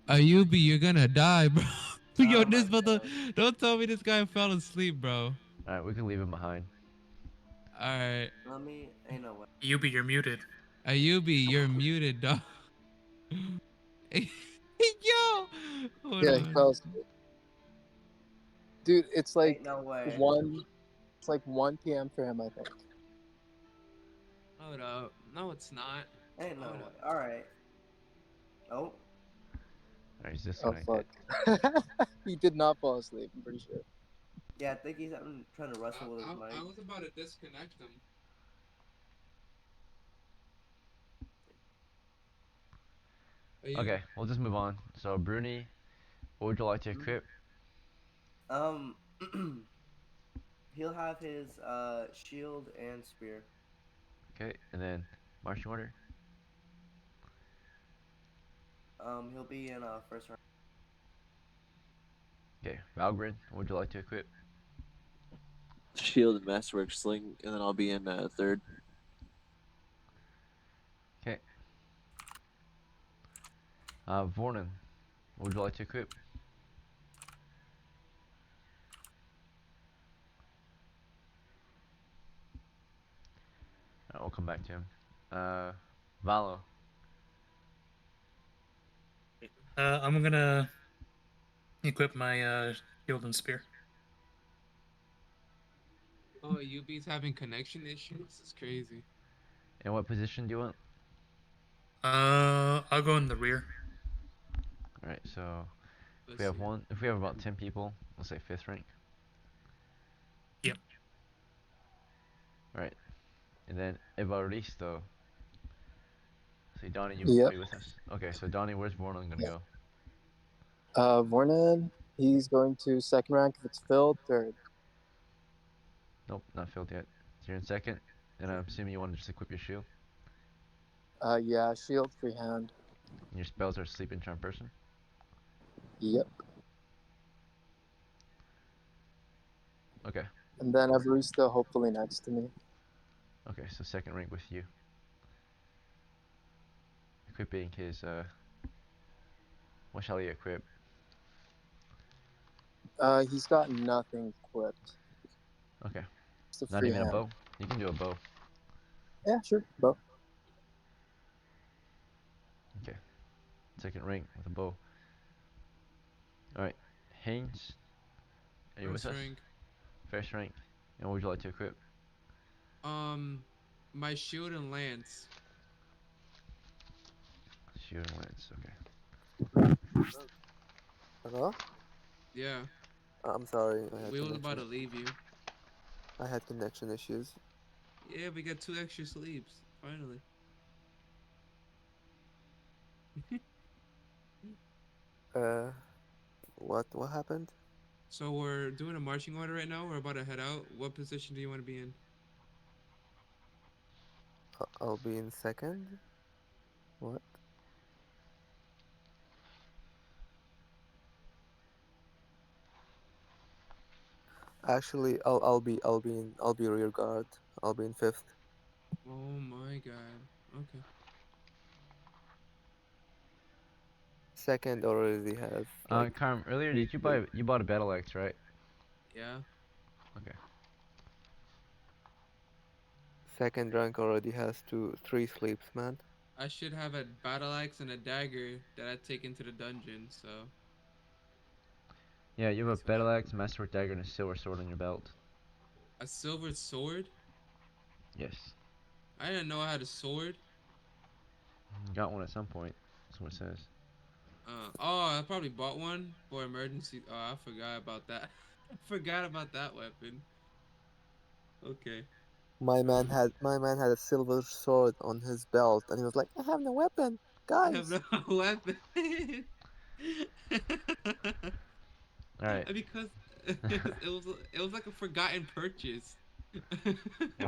Ayubi, you're gonna die, bro. Yo, Oh this my mother. god. Don't tell me this guy fell asleep, bro. all right, we can leave him behind. All right. Let me. Ain't no way. Yubi, you're muted. Ayubi, you're muted, dog. Yo, hold Yeah, he on. fell asleep. Dude, it's like Ain't no way. one. It's like 1 p.m. for him, I think. Hold up. No, it's not. Ain't no Hold way. up. All right. Oh. All right, he's Oh disconnected. fuck. He did not fall asleep. I'm pretty sure. Yeah, I think he's trying to wrestle with his mic. I was about to disconnect him. Okay, we'll just move on. So Bruni, what would you like to equip? Um. He'll have his shield and spear. Okay, and then marching order. He'll be in first round. Okay, Valgrid, what would you like to equip? Shield and Masterwork Sling, and then I'll be in third. Okay. Vornan, what would you like to equip? We'll come back to him. Valo. I'm gonna equip my shield and spear. Oh, Ayubi's having connection issues. It's crazy. And what position do you want? I'll go in the rear. All right, so Let's if see. we have about 10 people, we'll say 5th rank. Yep. All right, and then Evaristo. See, Donnie, Yep. are you with us? Okay, so Donnie, where's Vornan gonna go? Vornan, he's going to second rank if it's filled. Third. Nope, not filled yet. So you're in 2nd, and I'm assuming you want to just equip your shield. Yeah, shield, free hand. And your spells are sleep and charm person. Yep. Okay, And then Everista hopefully next to me. okay, so 2nd rank with you. Equipping his what shall he equip? He's got nothing equipped. Okay, Just a not free even a hand. bow. You can do a bow. Yeah, sure. Bow. Okay, 2nd rank with a bow. All right, Haynes, are you with First us? rank. 1st rank. And what would you like to equip? Um, my shield and lance. Shield and lance. Okay. Hello? Yeah, I'm sorry, I had we was about to connection. leave you. I had connection issues. Yeah, we got 2 extra sleeps. Finally. Uh, what happened? So we're doing a marching order right now. We're about to head out. What position do you want to be in? I'll be in second. What? Actually, I'll be rear guard. I'll be in fifth. Oh my god. Okay. Second already has like Carm, earlier three did you sleep. bought a battle axe, right? Yeah. Okay. Second rank already has three sleeps, man. I should have a battle axe and a dagger that I take into the dungeon, so Yeah, you have a that's what I battle axe, masterwork dagger, and a silver sword on your belt. a silver sword? Yes. I didn't know I had a sword. You got one at some point. That's what it says. Oh, I probably bought one for emergency. Oh, I forgot about that. I forgot about that weapon. Okay. My man had a silver sword on his belt, and he was like, "I have no weapon." I have Guys, no weapon. All right. Because it was like a forgotten purchase. Well,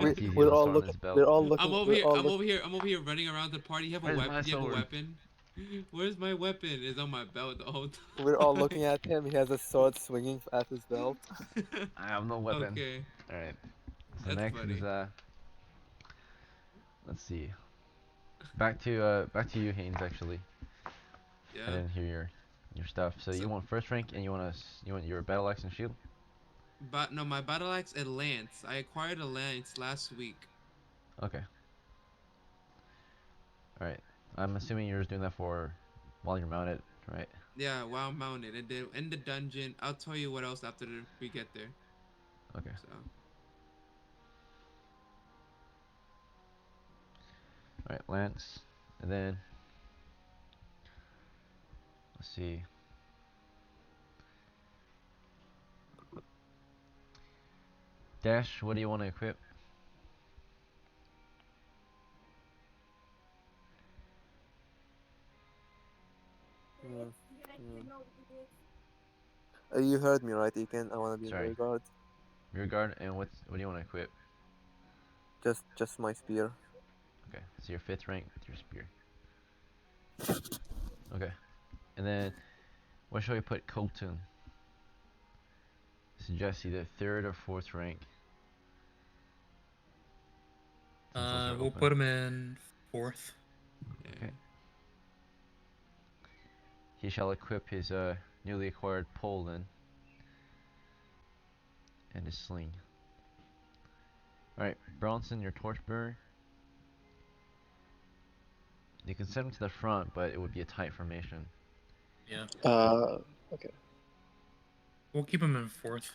we it's easy. we're Just all throw it in looking. his belt. We're all I'm looking. over We're here. all I'm look. over here. I'm over here running around the party. You have a Where's my weapon? Do you have a sword? weapon? Where's my weapon? It's on my belt the whole We're all time. looking at him. He has a sword swinging at his belt. I have no weapon. Okay, All right. So that's next is funny. let's see. Back to you, Haynes. Actually, I Yeah. didn't hear your stuff. So So, you want first rank, and you want your battle axe and shield. but no, my battle axe and lance. I acquired a lance last week. Okay. All right. I'm assuming you're just doing that for while you're mounted, right? Yeah, while mounted, and then in the dungeon, I'll tell you what else after we get there. Okay. So, All right, Lance, and then let's see. Dash, what do you want to equip? Mm, mm. You heard me right, Ekin. I wanna be in Sorry, rear guard. rear guard, and what do you want to equip? Just my spear. Okay, so your fifth rank with your spear. Okay, and then where shall we put Colton? Suggest either third or fourth rank, since those are We'll open. put him in fourth. yeah. Okay. He shall equip his newly acquired pole then, and his sling. All right, Bronson, your torchbearer. You can send him to the front, but it would be a tight formation. Yeah. Okay. We'll keep him in fourth.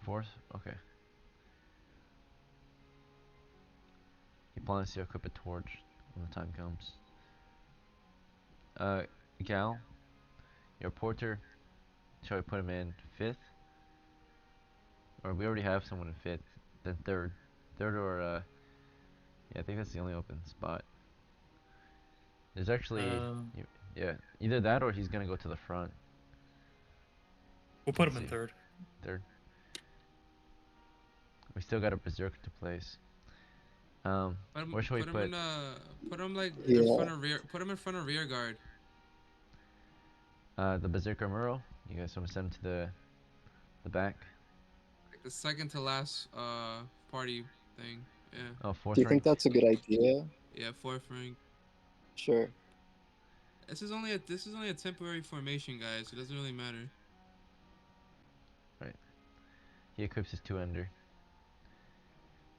Fourth? Okay. He plans to equip a torch when the time comes. Uh, Gal, your porter, shall we put him in fifth? Or we already have someone in fifth. Then third. Third or, yeah, I think that's the only open spot. There's actually, Um, yeah, either that or he's gonna go to the front. we'll put Let's him in see. third. Third. We still got a berserker to place. Where should we Put him put? in put him like in Yeah. front of rear. Put him in front of rear guard. The berserker Muro? You guys want to send him to the back? Like the second to last party thing. Yeah. Oh, Do fourth you think rank? that's a good idea? Yeah, fourth rank. Sure. This is only a temporary formation, guys. It doesn't really matter. Right. He equips his two-ender.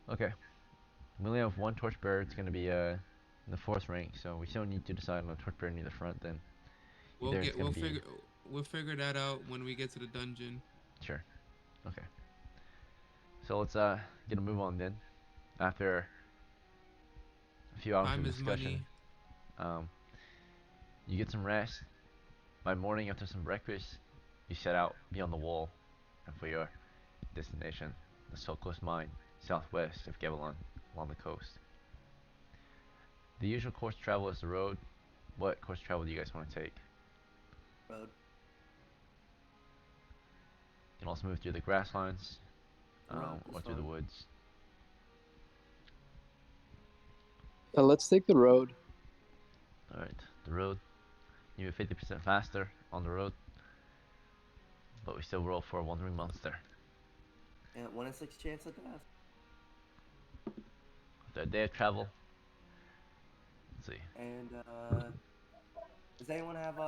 Okay. We only have one torchbearer. It's gonna be in the fourth rank, so we still need to decide on a torchbearer near the front. Then either it's gonna be We'll figure that out when we get to the dungeon. sure. Okay. So let's get a move on then. After a few hours of Time is discussion, money. um, you get some rest. By morning, after some breakfast, you set out beyond the wall and for your destination, the Sulcos Mine, southwest of Gavilon, along the coast. The usual course of travel is the road. What course of travel do you guys want to take? Road. You can also move through the grasslands, The road or is through the fine. woods. Let's take the road. Alright, the road. You move 50% faster on the road, but we still roll for a wandering monster. And 1 in 6 chance of death. After a day of travel, let's see. And does anyone have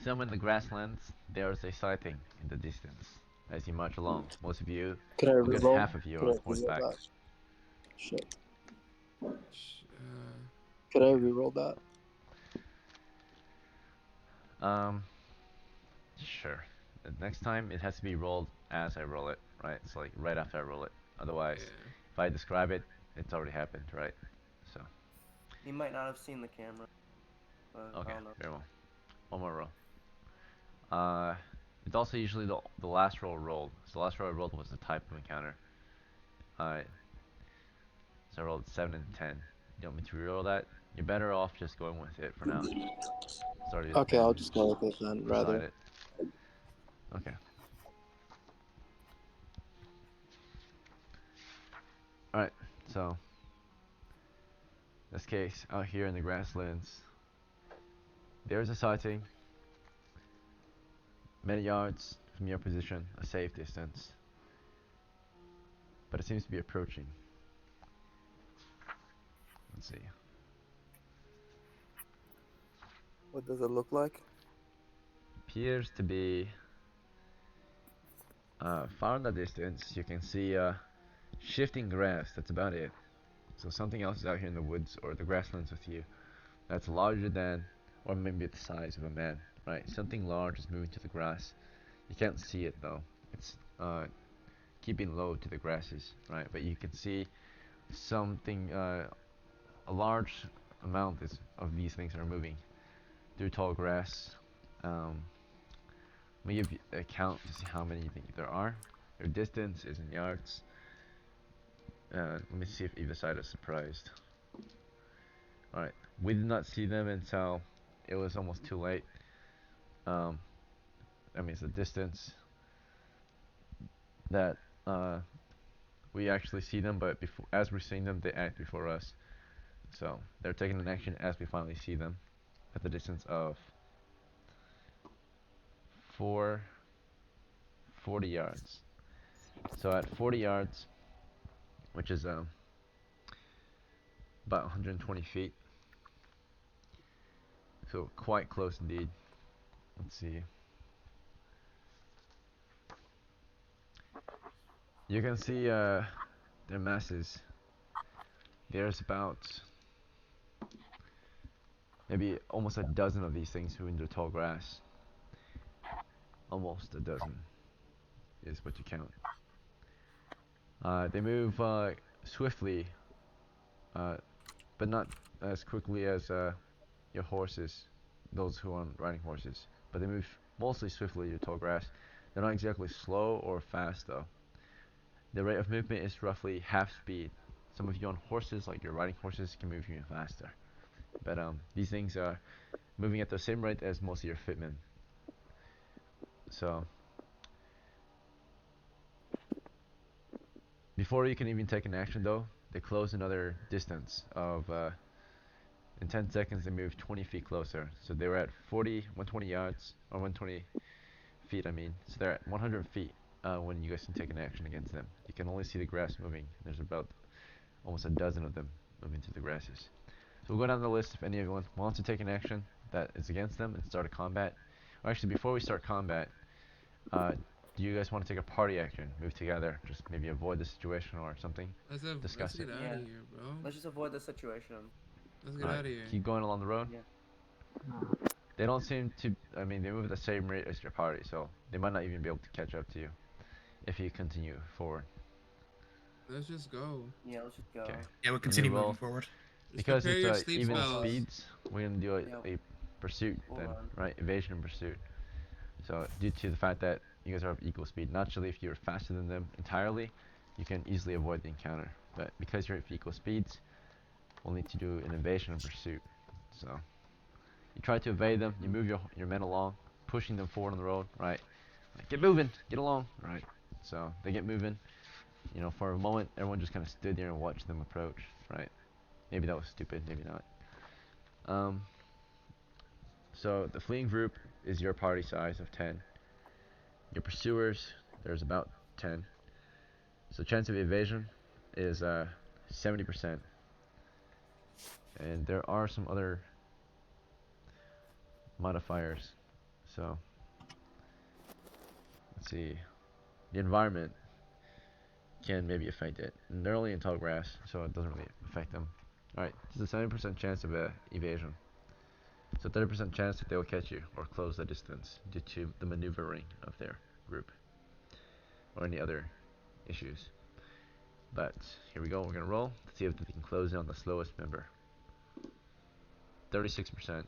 Somewhere in the grasslands, there is a sighting in the distance. As you march along, most of you, Could I a good reroll? half of you, are Could I on reroll horseback. that? Shit. Sh- Could I reroll that? Um, sure. Next time, it has to be rolled as I roll it, right? So like right after I roll it. Otherwise, yeah. if I describe it, it's already happened, right? So, he might not have seen the camera, but I okay, don't know. very well. One more roll. It's also usually the last roll rolled. So the last roll I rolled was the type of encounter. Uh, So I rolled 7 and 10. You want me to reroll that? You're better off just going with it for now. Starting with Okay, 10 I'll just go with it then, beside rather. it. Okay. Alright, so in this case, out here in the grasslands, there's a sighting, many yards from your position, a safe distance, but it seems to be approaching. Let's see. What does it look like? Appears to be far in the distance. You can see shifting grass. That's about it. So something else is out here in the woods or the grasslands with you. That's larger than, or maybe the size of a man. Right? Something large is moving to the grass. You can't see it though. It's keeping low to the grasses, right? But you can see something, a large amount of these things are moving through tall grass. Let me give you a count to see how many you think there are. Their distance is in yards. Let me see if either side is surprised. Alright, we did not see them until it was almost too late. I mean, it's the distance that we actually see them, but before, as we're seeing them, they act before us. So they're taking an action as we finally see them, at the distance of 40 yards. So at 40 yards, which is about 120 feet, so quite close indeed. Let's see. You can see their masses. There's about maybe almost a dozen of these things moving through tall grass. Almost a dozen is what you count. They move swiftly, but not as quickly as your horses, those who are riding horses. But they move mostly swiftly through tall grass. They're not exactly slow or fast though. The rate of movement is roughly half speed. Some of you on horses, like you're riding horses, can move even faster. But these things are moving at the same rate as most of your fitmen. So before you can even take an action though, they close another distance of in 10 seconds they move 20 feet closer. So they were at 120 yards, or 120 feet I mean. So they're at 100 feet when you guys can take an action against them. You can only see the grass moving. There's about almost a dozen of them moving through the grasses. So we'll go down the list if anyone wants to take an action that is against them and start a combat. Or actually, before we start combat, do you guys want to take a party action? Move together, just maybe avoid the situation or something. Let's Discuss get it. out Yeah. of here, bro. Let's just avoid the situation. Let's get Alright, out of here. keep going along the road. Yeah. They don't seem to, I mean, they move at the same rate as your party, so they might not even be able to catch up to you if you continue forward. Let's just go. Yeah, let's just go. Okay. Yeah, we'll Let me continue roll. moving forward. Just Because prepare it's your sleep even spells. speeds, we're gonna do Yep. a pursuit We'll then, run. right? Evasion and pursuit. So due to the fact that you guys are of equal speed, naturally if you're faster than them entirely, you can easily avoid the encounter. But because you're of equal speeds, we'll need to do an evasion and pursuit. So you try to evade them, you move your men along, pushing them forward on the road, right? Like, get moving, get along, right? So they get moving. You know, for a moment, everyone just kind of stood there and watched them approach, right? Maybe that was stupid, maybe not. So the fleeing group is your party size of 10. Your pursuers, there's about 10. So chance of evasion is 70%. And there are some other modifiers. So let's see. The environment can maybe affect it. And they're only in tall grass, so it doesn't really affect them. Alright, there's a 70% chance of evasion. So 30% chance that they will catch you or close the distance due to the maneuvering of their group or any other issues. But here we go, we're gonna roll to see if we can close in on the slowest member. 36%.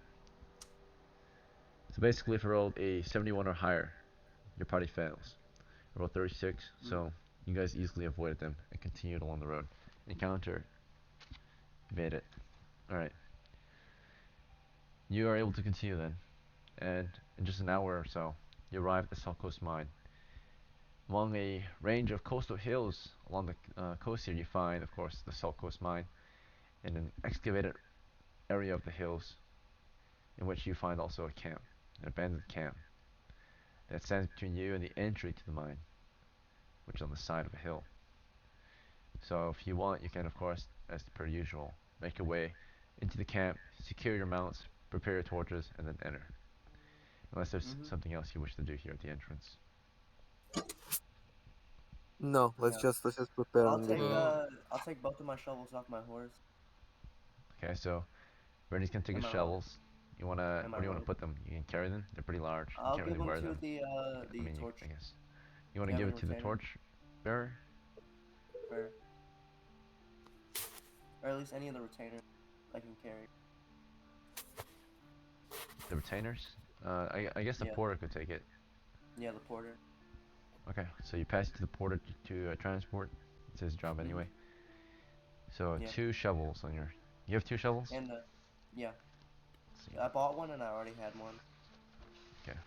So basically if I rolled a 71 or higher, your party fails. I rolled 36, so you guys easily avoided them and continued along the road. Encounter Made it. Alright. You are able to continue then. And in just an hour or so, you arrive at the South Coast Mine. Along a range of coastal hills along the coast here, you find, of course, the South Coast Mine in an excavated area of the hills, in which you find also a camp, an abandoned camp, that stands between you and the entry to the mine, which is on the side of a hill. So if you want, you can, of course, as per usual, make your way into the camp, secure your mounts, prepare your torches, and then enter. Unless there's something else you wish to do here at the entrance. No, let's Yeah. just prepare I'll and take get in. Well, I'll take both of my shovels off my horse Okay, so Bernie's gonna take and his my rope shovels. You wanna, and my where do you wanna rope. put them? You can carry them. They're pretty large. You I'll can't give really them wear to them. I the mean, torch. I guess. You Do wanna you have give any it to the retainer? torch bearer? Or at least any of the retainers I can carry. The retainers? I guess the Yeah. porter could take it. Yeah, the porter. Okay, so you pass it to the porter to transport. It's his job anyway. So Yeah. 2 shovels on your. You have 2 shovels? And yeah. Let's see. I bought one and I already had one. Okay.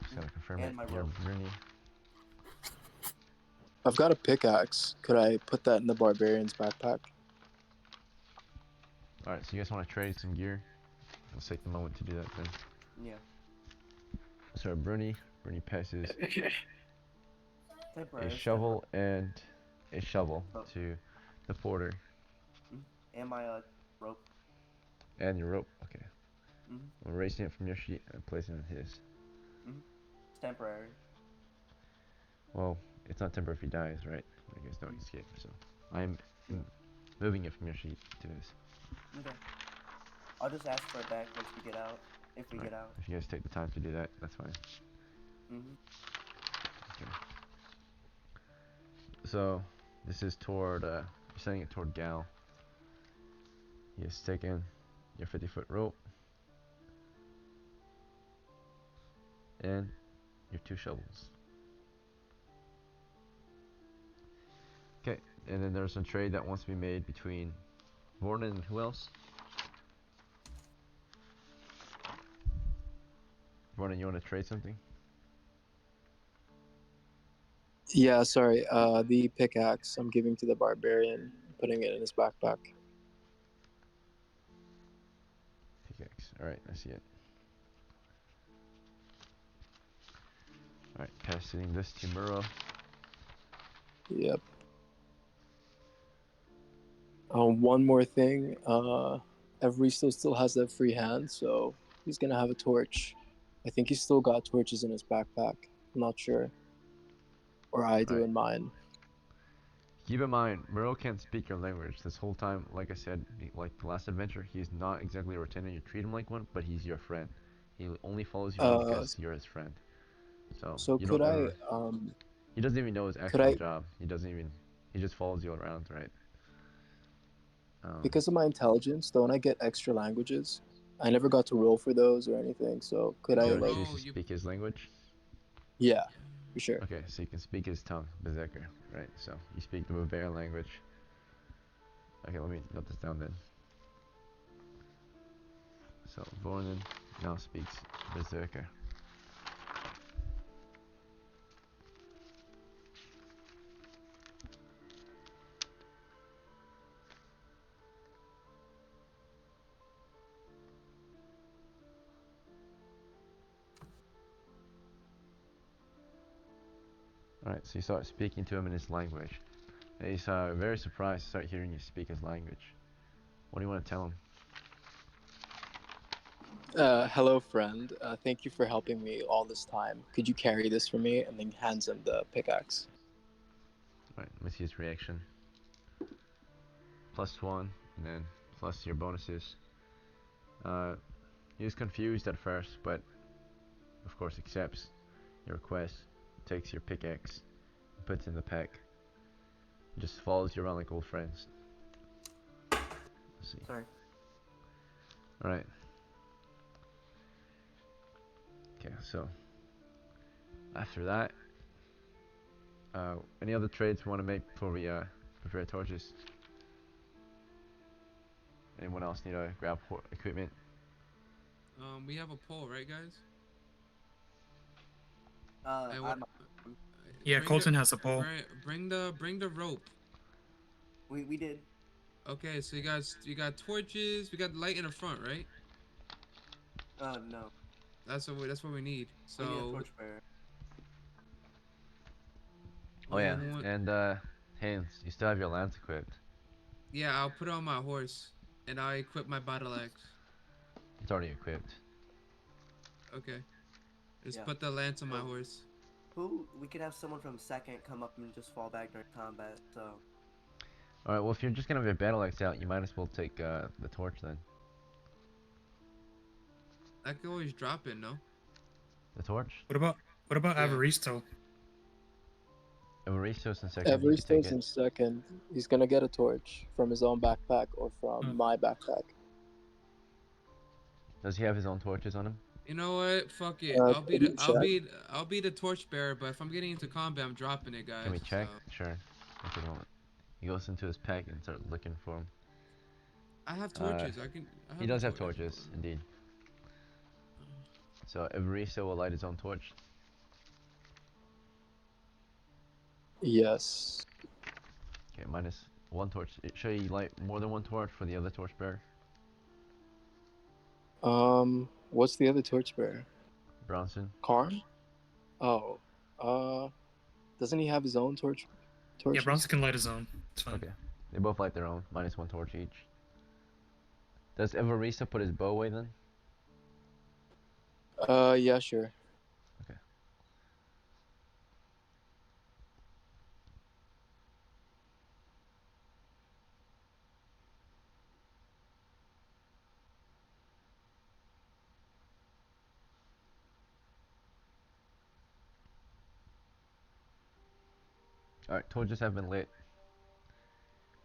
Just gotta confirm And it. my You're rope. Bruni. I've got a pickaxe. Could I put that in the barbarian's backpack? Alright, so you guys wanna trade some gear? Let's take the moment to do that then. Yeah. So Bruni passes Temporary. a It's shovel and a shovel Oh. to the porter. And my rope. And your rope. Okay. Mhm. I'm erasing it from your sheet and placing it in his. It's temporary. Well, it's not temporary if he dies, right? You guys don't escape, so I'm moving it from your sheet to his. Okay. I'll just ask for it back once we get out. If we Alright, get out. if you guys take the time to do that, that's fine. Okay. So, this is toward, you're sending it toward Gal. He has taken your 50-foot rope and your 2 shovels. Okay, and then there's some trade that wants to be made between Vornan and who else? Vornan, you want to trade something? Yeah, sorry. The pickaxe I'm giving to the barbarian, putting it in his backpack. Pickaxe. Alright, I see it. Alright, passing this to Muro. Yep. One more thing. Evaristo still has that free hand, so he's gonna have a torch. I think he's still got torches in his backpack. I'm not sure. Or I do Right. in mine. Keep in mind, Muro can't speak your language. This whole time, like I said, like the last adventure, he's not exactly a retainer. You treat him like one, but he's your friend. He only follows you around because you're his friend. So So you could don't I ever. He doesn't even know his could actual I job. He doesn't even. He just follows you around, right? because of my intelligence, don't I get extra languages? I never got to roll for those or anything, so could Do I you want to like choose no, to you. speak his language? yeah, for sure. Okay, so you can speak his tongue, Berserker, right? So you speak the barbarian language. Okay, let me note this down then. So Vornan now speaks Berserker. Alright, so you start speaking to him in his language. And he's very surprised to start hearing you speak his language. What do you want to tell him? Hello, friend. Thank you for helping me all this time. Could you carry this for me? And then hands him the pickaxe. Alright, let me see his reaction. +1, and then plus your bonuses. He was confused at first, but of course accepts your request, takes your pickaxe, puts it in the pack, just follows you around like old friends. Let's see. Sorry. Alright. Okay, so after that, any other trades we want to make before we prepare torches? Anyone else need to grab equipment? We have a pole, right, guys? And what? I'm. Yeah, Bring the Colton has a pole. bring the rope. We did. Okay, so you got torches. We got light in the front, right? No. That's what we need. We need a So torchbearer. Oh yeah, one, and Haynes, you still have your lance equipped. yeah, I'll put it on my horse, and I'll equip my battle axe. It's already equipped. Okay, just Yeah. put the lance on my So, horse. who we could have someone from second come up and just fall back during combat. So All right. Well, if you're just gonna have your battle axe out, you might as well take the torch then. I could always drop it, no? The torch. What about Yeah. Avaristo? Evaristo's in second. He could take Evaristo's it. in second. He's gonna get a torch from his own backpack or Hmm. from my backpack. Does he have his own torches on him? You know what? Fuck it. Uh, I'll be could the you I'll check? be I'll be the torchbearer. But if I'm getting into combat, I'm dropping it, Can guys. we check? So Sure. Okay, moment. He goes into his pack and starts looking for him. I have Uh, torches. I He have a does have torch. torches, indeed. So Evaristo will light his own torch. Yes. Okay, minus one torch. Should he light more than one torch for the other torchbearer? What's the other torchbearer? Bronson. Karn? Oh. Doesn't he have his own Yeah, torches? Bronson can light his own. It's fine. Okay. They both light their own, minus one torch each. Does Evaristo put his bow away then? Yeah, sure. Okay. Alright, torches have been lit.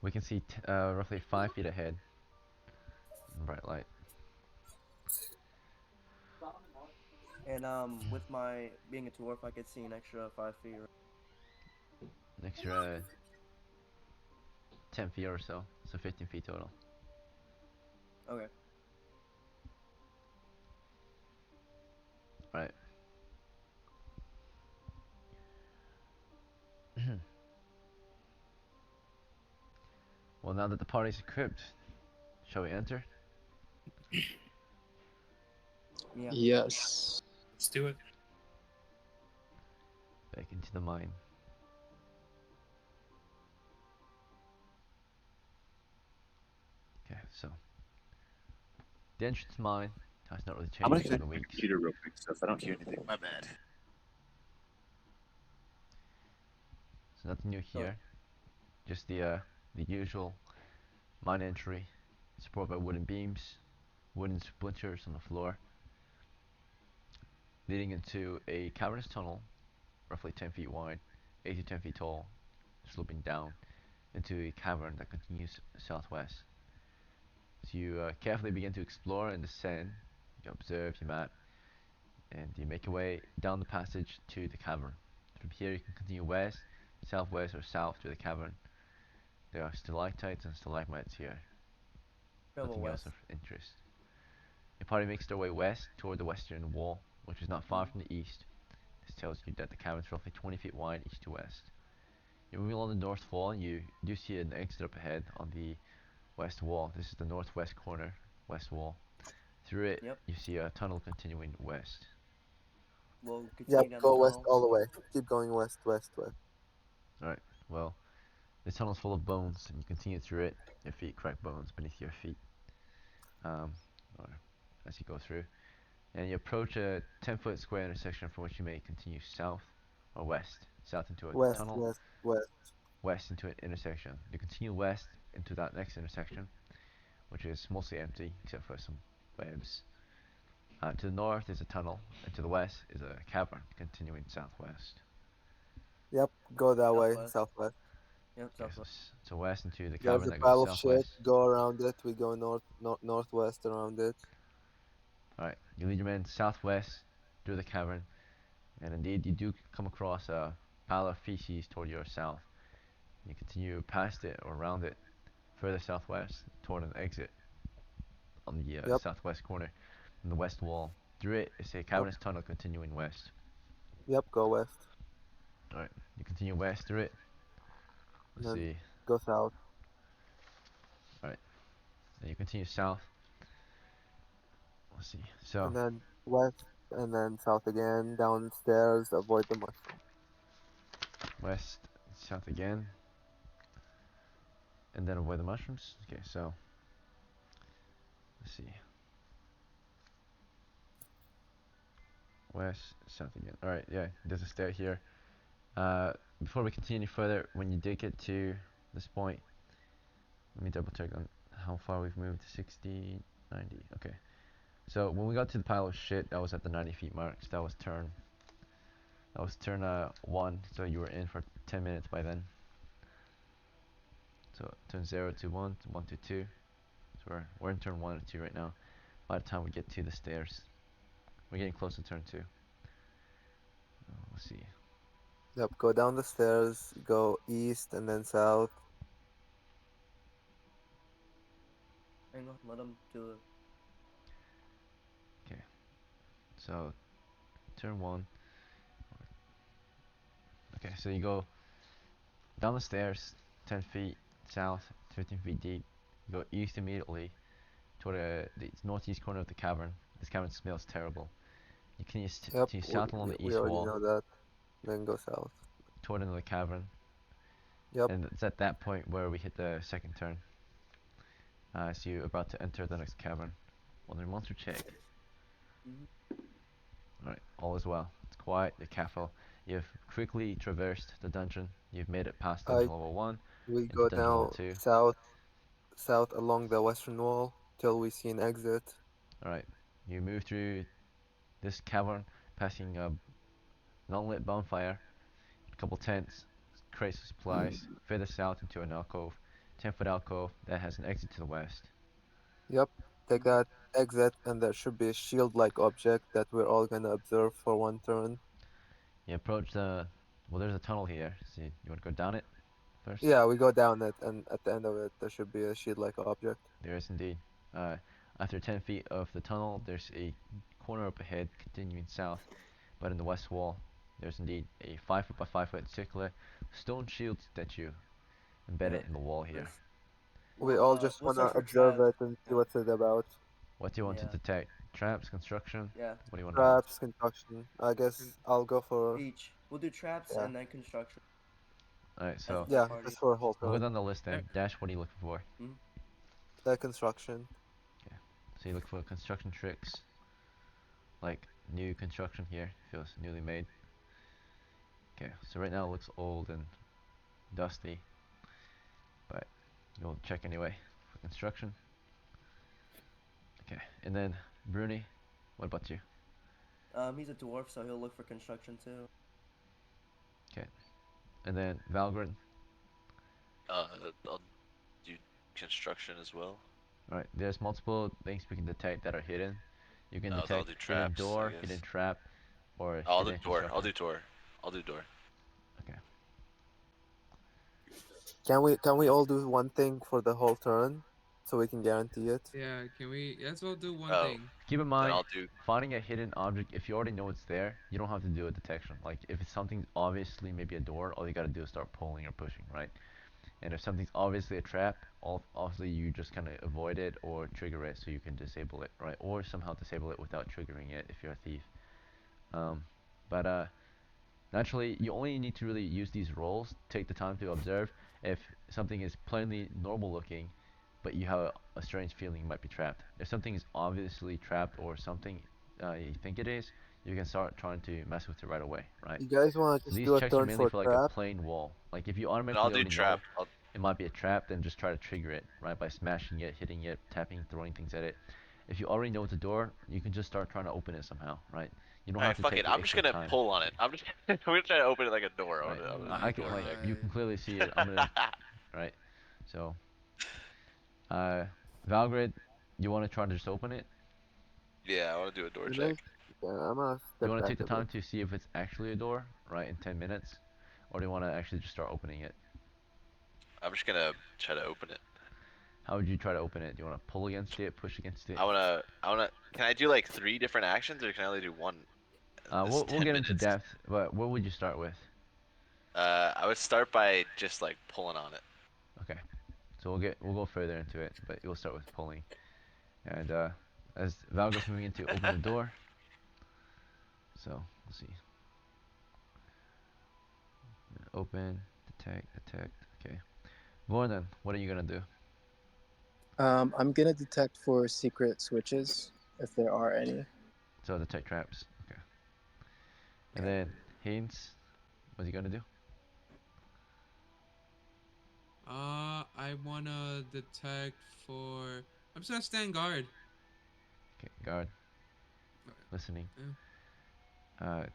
We can see roughly 5 feet ahead. Bright light. and with my being a dwarf, I could see an extra 5 feet. An extra 10 feet or so. So 15 feet total. Okay. Right. Well, now that the party's equipped, shall we enter? Yeah. Yes. Let's do it. Back into the mine. Okay, so the entrance mine has not really I'm gonna changed connect in my weeks. computer real quick, so if I don't hear anything, my bad. So nothing new here. Just the usual mine entry, supported by wooden beams, wooden splinters on the floor, leading into a cavernous tunnel, roughly 10 feet wide, 8 to 10 feet tall, sloping down into a cavern that continues southwest. So you carefully begin to explore and descend. You observe, you map, and you make your way down the passage to the cavern. From here you can continue west, southwest, or south to the cavern. There are stalactites and stalagmites here. Travel Nothing else west. of interest. Your party makes their way west toward the western wall, which is not far from the east. This tells you that the cavern is roughly 20 feet wide east to west. You're moving along the north wall, and you do see an exit up ahead on the west wall. This is the northwest corner, west wall. Through it, Yep. you see a tunnel continuing west. We'll Yep, continue down the go west tunnel. all the way. Keep going west, west, west. Alright, well, this tunnel's full of bones, and you continue through it. Your feet crack bones beneath your feet. Or as you go through. And you approach a 10-foot square intersection from which you may continue south or west. South into a West, tunnel, west, west. west into an intersection. You continue west into that next intersection, which is mostly empty except for some webs. To the north is a tunnel, and to the west is a cavern continuing southwest. Yep, go that way, Southwest. southwest. Yep. Okay, Southwest. so west into the There's cavern a that goes pile of shit. southwest. Go around it. We go northwest around it. Alright, you lead your men southwest through the cavern, and indeed you do come across a pile of feces toward your south. You continue past it or around it, further southwest toward an exit. on the Yep. southwest corner, in the west wall. Through it is a Yep. cavernous tunnel continuing west. Yep. Go west. All right, you continue west through it. And Let's then see. go south. All right, then you continue south. Let's see. So And then west. And then south again. Downstairs. Avoid the mushroom. west, south again, and then avoid the mushrooms. Okay, so let's see. West, south again. All right, yeah, there's a stair here. Before we continue further, when you did get to this point, let me double check on how far we've moved. 60, 90. Okay. So when we got to the pile of shit, that was at the 90 feet mark. So that was turn. That was turn 1. So you were in for 10 minutes by then. So turn 0 to 1, 1 to 2. So we're in turn 1 or 2 right now. By the time we get to the stairs, we're getting close to turn 2. Let's see. Yep. Go down the stairs. Go east and then south. Hang on, let him do it. Okay. So turn 1. Okay, so you go down the stairs, 10 feet south, 15 feet deep. You go east immediately toward the northeast corner of the cavern. This cavern smells terrible. You continue, Yep. continue south along the We east already wall know that. Then go south. toward another cavern, Yep. and it's at that point where we hit the second turn. So you're about to enter the next cavern. Well, their monster check. Mhm. Alright, all is well. It's quiet, you're careful. You've quickly traversed the dungeon. You've made it past I dungeon level 1 we into go dungeon level now 2. south along the western wall till we see an exit. Alright, you move through this cavern, passing a non-lit bonfire, a couple tents, crates of supplies, further south into an alcove, 10-foot alcove that has an exit to the west. Yep. Take that exit, and there should be a shield-like object that we're all gonna observe for one turn. You approach the, well, there's a tunnel here. So you want to go down it first? Yeah, we go down it, and at the end of it, there should be a shield-like object. There is indeed. Uh, After 10 feet of the tunnel, there's a corner up ahead continuing south, but in the west wall, there's indeed a 5 foot by 5 foot circular stone shield statue Yeah. embedded in the wall here. Let's, We all we'll just we'll wanna search for observe traps. it and see Yeah. what's it about. What do you want to Yeah. detect? Traps, construction? Yeah. What do you want to do? Traps, construction. I guess I'll go for Each. We'll do traps yeah, and then construction Alright, as a so third yeah, party. just for a whole we'll go turn. down the list then. Dash, what are you looking for? Hmm? Construction. Okay, so you look for construction tricks, like new construction here, feels newly made. Okay, so right now it looks old and dusty, but you'll check anyway for construction. Okay, and then Bruni, what about you? He's a dwarf, so he'll look for construction too. Okay, and then Valgren. I'll do construction as well. Alright, there's multiple things we can detect that are hidden. You can I'll detect do hidden traps, I door, hidden guess. trap, or I'll do hidden door. I'll construction. do door. I'll do door. Okay. Can we all do one thing for the whole turn, so we can guarantee it? Yeah, can we? Let's all do one Oh, thing. Keep in then mind, I'll do. finding a hidden object, if you already know it's there, you don't have to do a detection. Like, if it's something obviously maybe a door, all you gotta do is start pulling or pushing, right? And if something's obviously a trap, obviously you just kind of avoid it or trigger it so you can disable it, right? Or somehow disable it without triggering it if you're a thief. But naturally, you only need to really use these rolls, take the time to observe if something is plainly normal looking, but you have a strange feeling you might be trapped. If something is obviously trapped or something you think it is, you can start trying to mess with it right away, right? You guys wanna So just these do a checks are turn mainly for for like a trap? plain wall. Like if you Then I'll automatically do already know trap. I'll. it might be a trap, then just try to trigger it, right? By smashing it, hitting it, tapping, throwing things at it. If you already know it's a door, you can just start trying to open it somehow, right? You don't have Alright, to fuck take it. the I'm just extra gonna time, pull on it. I'm just. I'm gonna try to open it like a door. right? I'm Oh gonna do I my can door like check. you can god. clearly see it. I'm gonna right. So, Valgrid, you want to try to just open it? Yeah, I want to do a door check. Finish? Yeah, I'm gonna Do you step want to back take the a bit. time to see if it's actually a door, right? In 10 minutes, or do you want to actually just start opening it? I'm just gonna try to open it. How would you try to open it? Do you want to pull against it, push against it? I wanna. Can I do like 3 different actions, or can I only do one? This We'll 10 get into minutes. depth, but what would you start with? I would start by just like pulling on it. Okay, so we'll go further into it, but we'll start with pulling. And as Valgo's moving into open the door, so let's see. Open, detect. Okay, Gordon, what are you gonna do? I'm gonna detect for secret switches if there are any. So detect traps. Okay, and Okay. then Haynes, what's he gonna do? I wanna detect for. I'm just gonna stand guard. Okay, guard, Okay. listening. Yeah. Do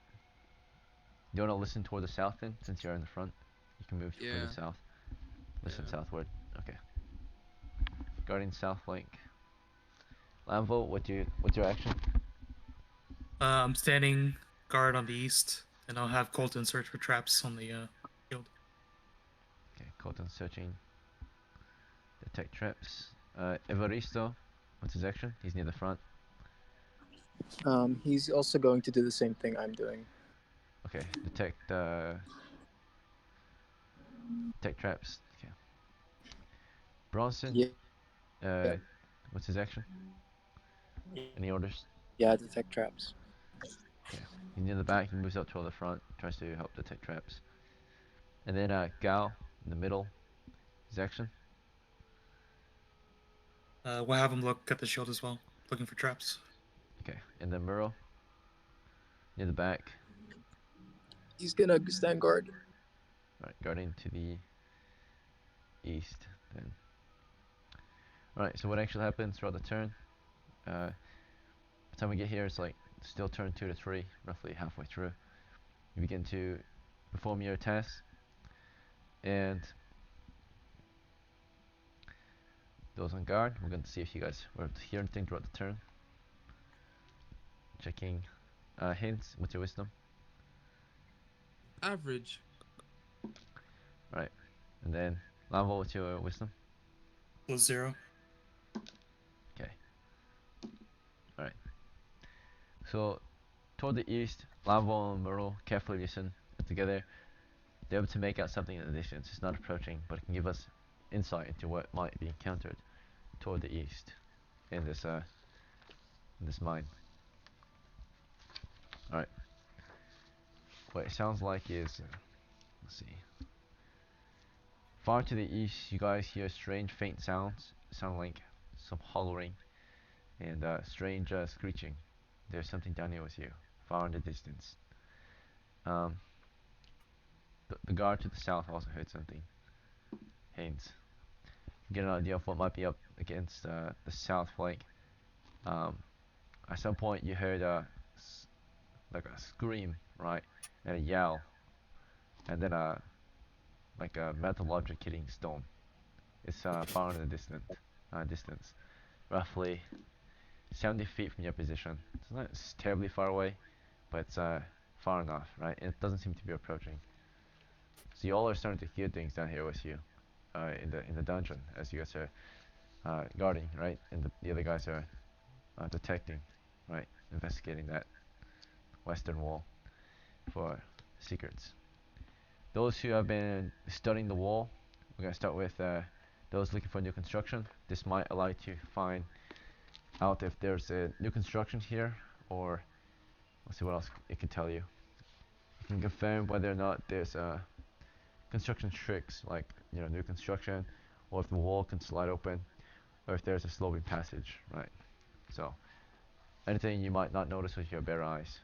you wanna listen toward the south then, since you're in the front? You can move further Yeah. south. Listen Yeah. southward. Okay. Guarding south flank. Lamvo, what's your action? I'm standing guard on the east, and I'll have Colton search for traps on the field. Okay, Colton searching. Detect traps. Evaristo, what's his action? He's near the front. He's also going to do the same thing I'm doing. Okay, detect traps. Okay. Bronson, Yeah. what's his action? Any orders? Yeah, detect traps. Okay. He's near the back, he moves up toward the front, tries to help detect traps. And then Gal, in the middle, his action. We'll have him look at the shield as well, looking for traps. Okay. And then Muro, near the back. He's gonna stand guard. Alright, guarding to the east then. Alright, so what actually happens throughout the turn? By the time we get here, it's like still turn 2 to 3, roughly halfway through. You begin to perform your tasks, and those on guard, we're going to see if you guys were able to hear anything throughout the turn. Checking hints, what's your wisdom? Average. Right, and then Lavo, what's your wisdom? Was 0. Okay. Alright. So, toward the east, Lavo and Muro carefully listen together. They're able to make out something in the distance. It's not approaching, but it can give us insight into what might be encountered toward the east in this mine. Alright. What it sounds like is, let's see. Far to the east, you guys hear strange faint sounds. Sound like some hollering and strange screeching. There's something down here with you, far in the distance. Um, the guard to the south also heard something. Haynes, get an idea of what might be up against the south flank. Um, at some point, you heard like a scream, right, and a yell, and then like a metal object hitting stone. It's far in the distance, roughly 70 feet from your position. It's not terribly far away, but it's far enough, right? And it doesn't seem to be approaching. So you all are starting to hear things down here with you, in the dungeon as you guys are guarding, right? And the other guys are detecting, right? Investigating that western wall for secrets. Those who have been studying the wall, we're gonna start with those looking for new construction. This might allow you to find out if there's a new construction here, or let's see what else it can tell you. You can confirm whether or not there's construction tricks, like new construction, or if the wall can slide open, or if there's a sloping passage, right? So anything you might not notice with your bare eyes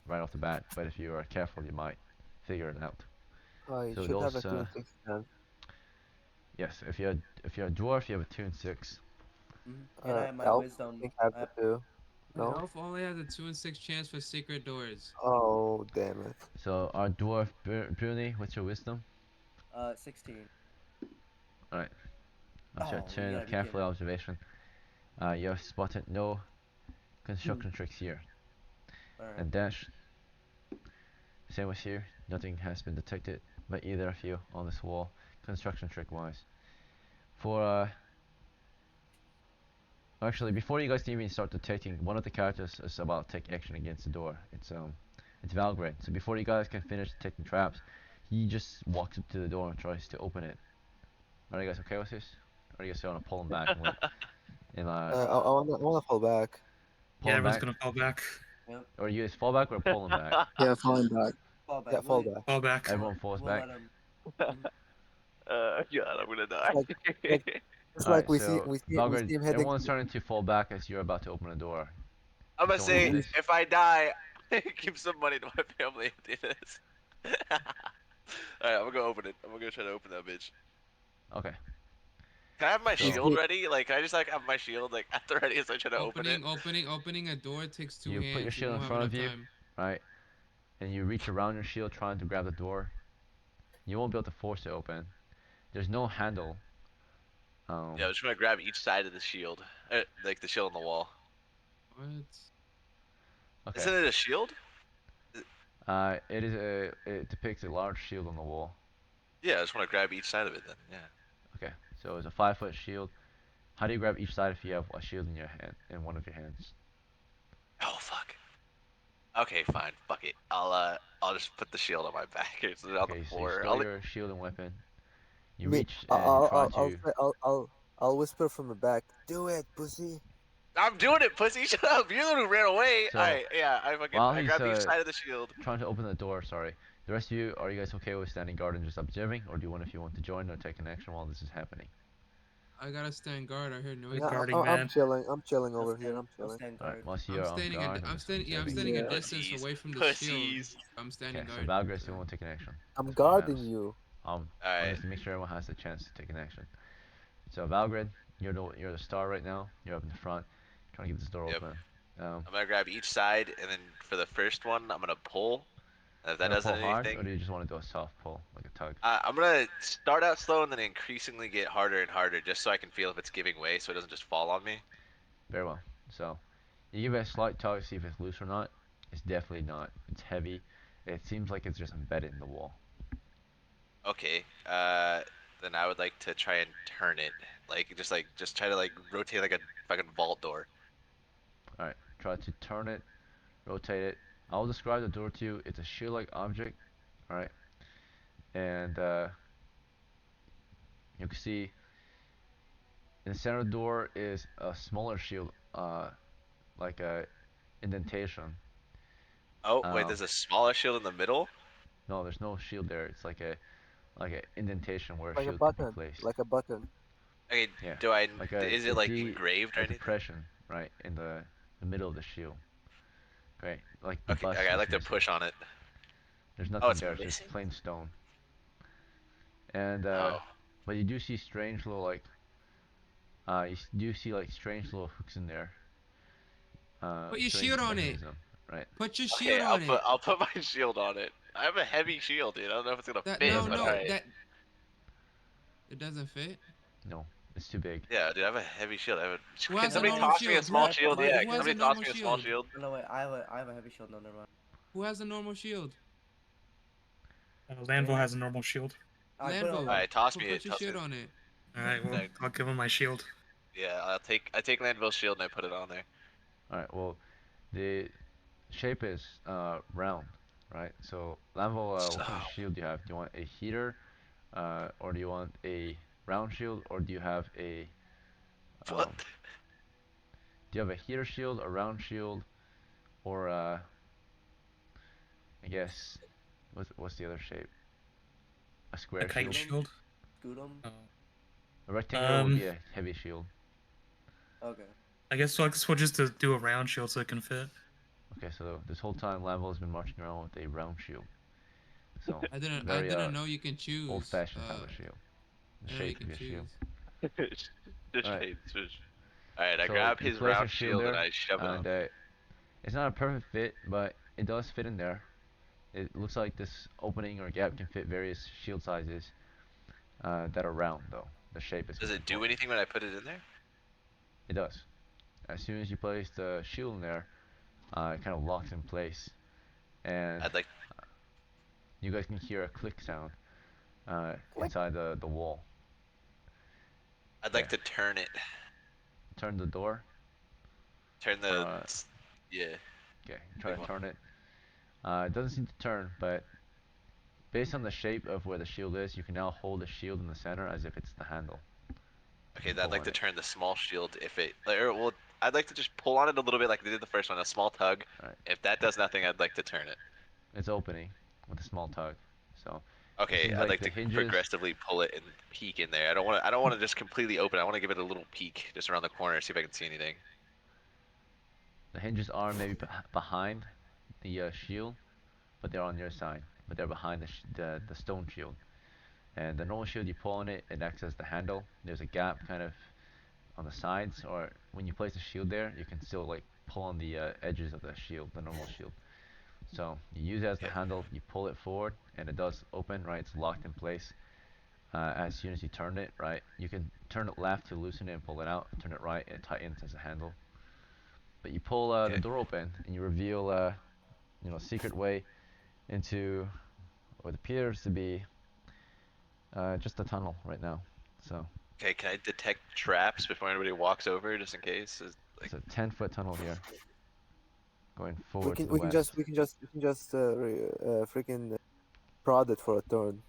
right off the bat, but if you are careful, you might figure it out. I So should have a those, 2 6 then. yes, if you're a dwarf, you have a 2 and 6. And I have my Elf, I wisdom. think I have I the have, 2. The No? elf only has a 2 in 6 chance for secret doors. Oh, damn it. So our dwarf Bruni, what's your wisdom? 16. All right. After a Oh, you turn gotta of be kidding careful me. observation, you have spotted no Hmm. construction tricks here. Alright. And Dash, same with you. Nothing has been detected by either of you on this wall, construction trick wise. For Actually, before you guys even start detecting, one of the characters is about to take action against the door. It's Valgrind. So before you guys can finish detecting traps, he just walks up to the door and tries to open it. Are you guys okay with this? Or are you guys want to pull him back and I wanna fall back. pull Yeah, him everyone's back? gonna fall back. Yep. Or you guys fall back or pull him back? Yeah, falling back. Fall back. Yeah, fall back. Fall back. Everyone falls We'll back. let him. God, I'm gonna die. Like, like it's like Alright, so we Valgrind, see him heading. everyone's starting to fall back as you're about to open the door. I'm You gonna still want to do say this? if I die, give some money to my family and do this. Alright, I'm gonna go open it. I'm gonna go try to open that bitch. Okay. Can I have my So- shield ready? Like, can I just like have my shield like at the ready as I try to open it? Opening a door takes 2 You hands. put your shield in won't have front of enough you, time. right? And you reach around your shield trying to grab the door. You won't be able to force it open. There's no handle. Yeah, I'm just gonna grab each side of the shield, like the shield on the wall. What? Okay. Isn't it a shield? It depicts a large shield on the wall. Yeah, I just want to grab each side of it then. Yeah. Okay. So it's a 5-foot shield. How do you grab each side if you have a shield in your hand, in one of your hands? Oh fuck. Okay, fine. Fuck it. I'll just put the shield on my back. It's on Okay, the so you floor. store your shield and weapon. You Me, reach and you try to. I'll whisper from the back. Do it, pussy. I'm doing it, pussy. Shut up. You're the one who ran away. So, Alright, yeah. while I he's grabbed each side of the shield. trying to open the door, sorry. The rest of you, are you guys okay with standing guard and just observing, or do you want if you want to join or take an action while this is happening? I gotta stand guard. I heard noises. Yeah, Guarding I'm man. chilling. I'm chilling I'll over here. stand, I'm I'll chilling. stand All right, guard. once you're I'm on standing. guard, I'm standing. Yeah, I'm observing. standing a Yeah. distance Pussies. away from the Pussies. shield. I'm standing Okay, so guard. Valgrind still won't take an action. I'm That's what guarding matters. you. Alright. Just to make sure everyone has the chance to take an action. So Valgrind, you're the star right now. You're up in the front, trying to get this door Yep. open. I'm gonna grab each side, and then for the first one, I'm gonna pull. And if that You want to doesn't pull do hard, or anything, do you just want to do a soft pull, like a tug? I'm gonna start out slow and then increasingly get harder and harder, just so I can feel if it's giving way, so it doesn't just fall on me. Very well. So you give it a slight tug, see if it's loose or not. It's definitely not. It's heavy. It seems like it's just embedded in the wall. Okay. Then I would like to try and turn it, just try to like rotate like a fucking vault door. All right, try to turn it, rotate it. I'll describe the door to you. It's a shield-like object. All right, and you can see in the center of the door is a smaller shield, like a indentation. Oh wait, Um, there's a smaller shield in the middle. no, there's no shield there. It's like a indentation where a Like a shield could be button. placed. Like a button. Okay, Yeah, like is it like engraved or a anything? depression right in the middle of the shield. Great, like the Okay, bust okay, I'd is like to missing. push on it. There's Oh, nothing it's there. It's missing. just plain stone. And Oh, but you do see strange little do see like strange little hooks in there. Put your Strange shield on it. mechanism, right? Put your okay. shield on it. I'll put my shield on it. I have a heavy shield, dude. I don't know if it's gonna That fit, doesn't no but no fit. alright. that it doesn't fit. No, it's too big. Yeah, dude, I have a heavy shield. Who has Can a somebody normal toss me a shield? small Who- shield? who- Yeah, Who can has somebody a toss normal me a small shield? shield? No, wait, I have a heavy shield. No, never mind. Who has a normal shield? Lanville has a normal shield. I put it on Landville. my. Alright, toss Put me it. your Toss shield it. on it. Alright, well, Thanks. I'll give him my shield. Yeah, I take Landville's shield and I put it on there. All right. Well, the shape is round, right? So Lambo, what kind of So, shield do you have? Do you want a heater, or do you want a round shield, or do you have a what? um, do you have a heater shield, a round shield, or I guess what's the other shape? A A square kite shield. shield. Scoot 'em. Oh. A rectangular would Um, be a heavy shield. Okay. I guess we'll just do a round shield so it can fit. Okay, so this whole time Lambo has been marching around with a round shield. So I very didn't know you can choose. old-fashioned type of shield. The I know you shape of can your shield. choose. Just Alright. shade, Alright, I So grab you his place your round shield shield and there, I shove it on. and it's not a perfect fit, but it does fit in there. It looks like this opening or gap can fit various shield sizes that are round, though. The shape is Does what's it do important. anything when I put it in there? It does. As soon as you place the shield in there, it kind of locks in place, and I'd like you guys can hear a click sound Click. inside the wall. I'd like Okay. to turn it. Turn the door. Turn the. Yeah. Okay, try Big to one. turn it. It doesn't seem to turn, but based on the shape of where the shield is, you can now hold the shield in the center as if it's the handle. Okay, Pull I'd like on to it. turn the small shield if it. Or, well, I'd like to just pull on it a little bit like they did the first one, a small tug. Alright. If that does nothing, I'd like to turn it. It's opening with a small tug. So it Okay, seems I'd like like the to hinges. progressively pull it and peek in there. I don't want to. I don't want to just completely open. I want to give it a little peek just around the corner, see if I can see anything. The hinges are maybe behind the shield, but they're on your side. But they're behind the stone shield. And the normal shield, you pull on it, it acts as the handle. There's a gap kind of on the sides, or when you place the shield there, you can still like pull on the edges of the shield, the normal shield. So you use it as the Okay. handle, you pull it forward, and it does open, right? It's locked in place. As soon as you turn it, right, you can turn it left to loosen it and pull it out. Turn it right, it tightens as a handle. But you pull the Okay. door open, and you reveal, a secret way into what appears to be just a tunnel right now. So Okay, can I detect traps before anybody walks over, just in case? it's a 10-foot tunnel here, going We forward can to the we can west. just we can just we can just freaking prod it for a turn.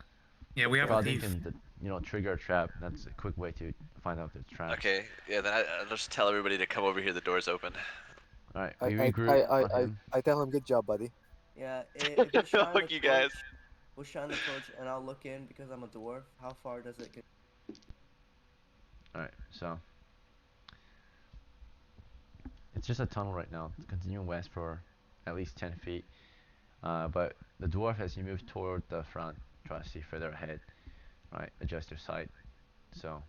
Yeah, we have a Prodding thief. can, trigger a trap. That's a quick way to find out if there's traps. Okay, yeah, then I'll just tell everybody to come over here. The door's open. All right, I we I regroup I I on I, him. I tell him good job, buddy. Yeah, if we shine the Fuck you torch, guys. we'll shine the torch and I'll look in because I'm a dwarf. How far does it get? All right, so it's just a tunnel right now. It's continuing west for at least 10 feet. But the dwarf, as you move toward the front, try to see further ahead. Right, adjust your sight. So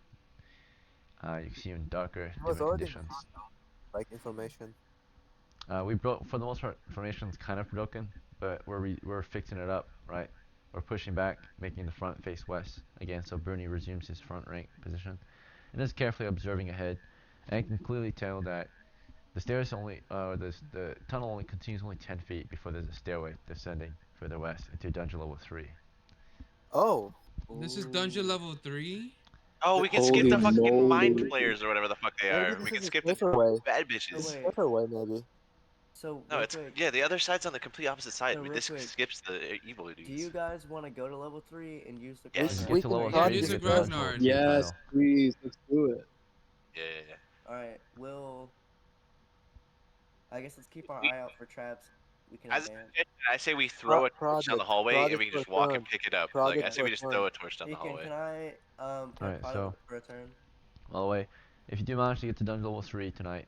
you can see in darker, It was dimmer already in the conditions. front, like information. We broke, for the most part, formation's kind of broken, but we're fixing it up, right? We're pushing back, making the front face west again, so Bernie resumes his front rank position, and is carefully observing ahead, and can clearly tell that the stairs the tunnel only continues only 10 feet before there's a stairway descending further west into dungeon level 3. Oh, This is dungeon Ooh. level 3. Oh, th- we can skip Holy the fucking mind moly. players or whatever the fuck they maybe are. this We can is a skip the safer way. bad This So is bitches. a wait, safer way, maybe. so No, real it's quick, yeah. The other side's on the complete opposite side. so real This quick, skips the evil do dudes. you guys want to go to level 3 and use the We If can you Yes. get we to can level Yeah, prod 3, you use this the get the turn. dungeon level Grognard. 2 Yes, title. please, let's do it. Yeah, yeah, yeah. All right, I guess let's keep our We, eye out for traps. We can as a advance. suggestion, I say we throw a torch down the hallway Prod and it we can for a just walk and turn. pick it up. Prod Like it I Yeah. say, for we a just throw turn. a torch down the Deacon, hallway. can I Alright, prod so it for a turn? by the way, if you do manage to get to dungeon level 3 tonight,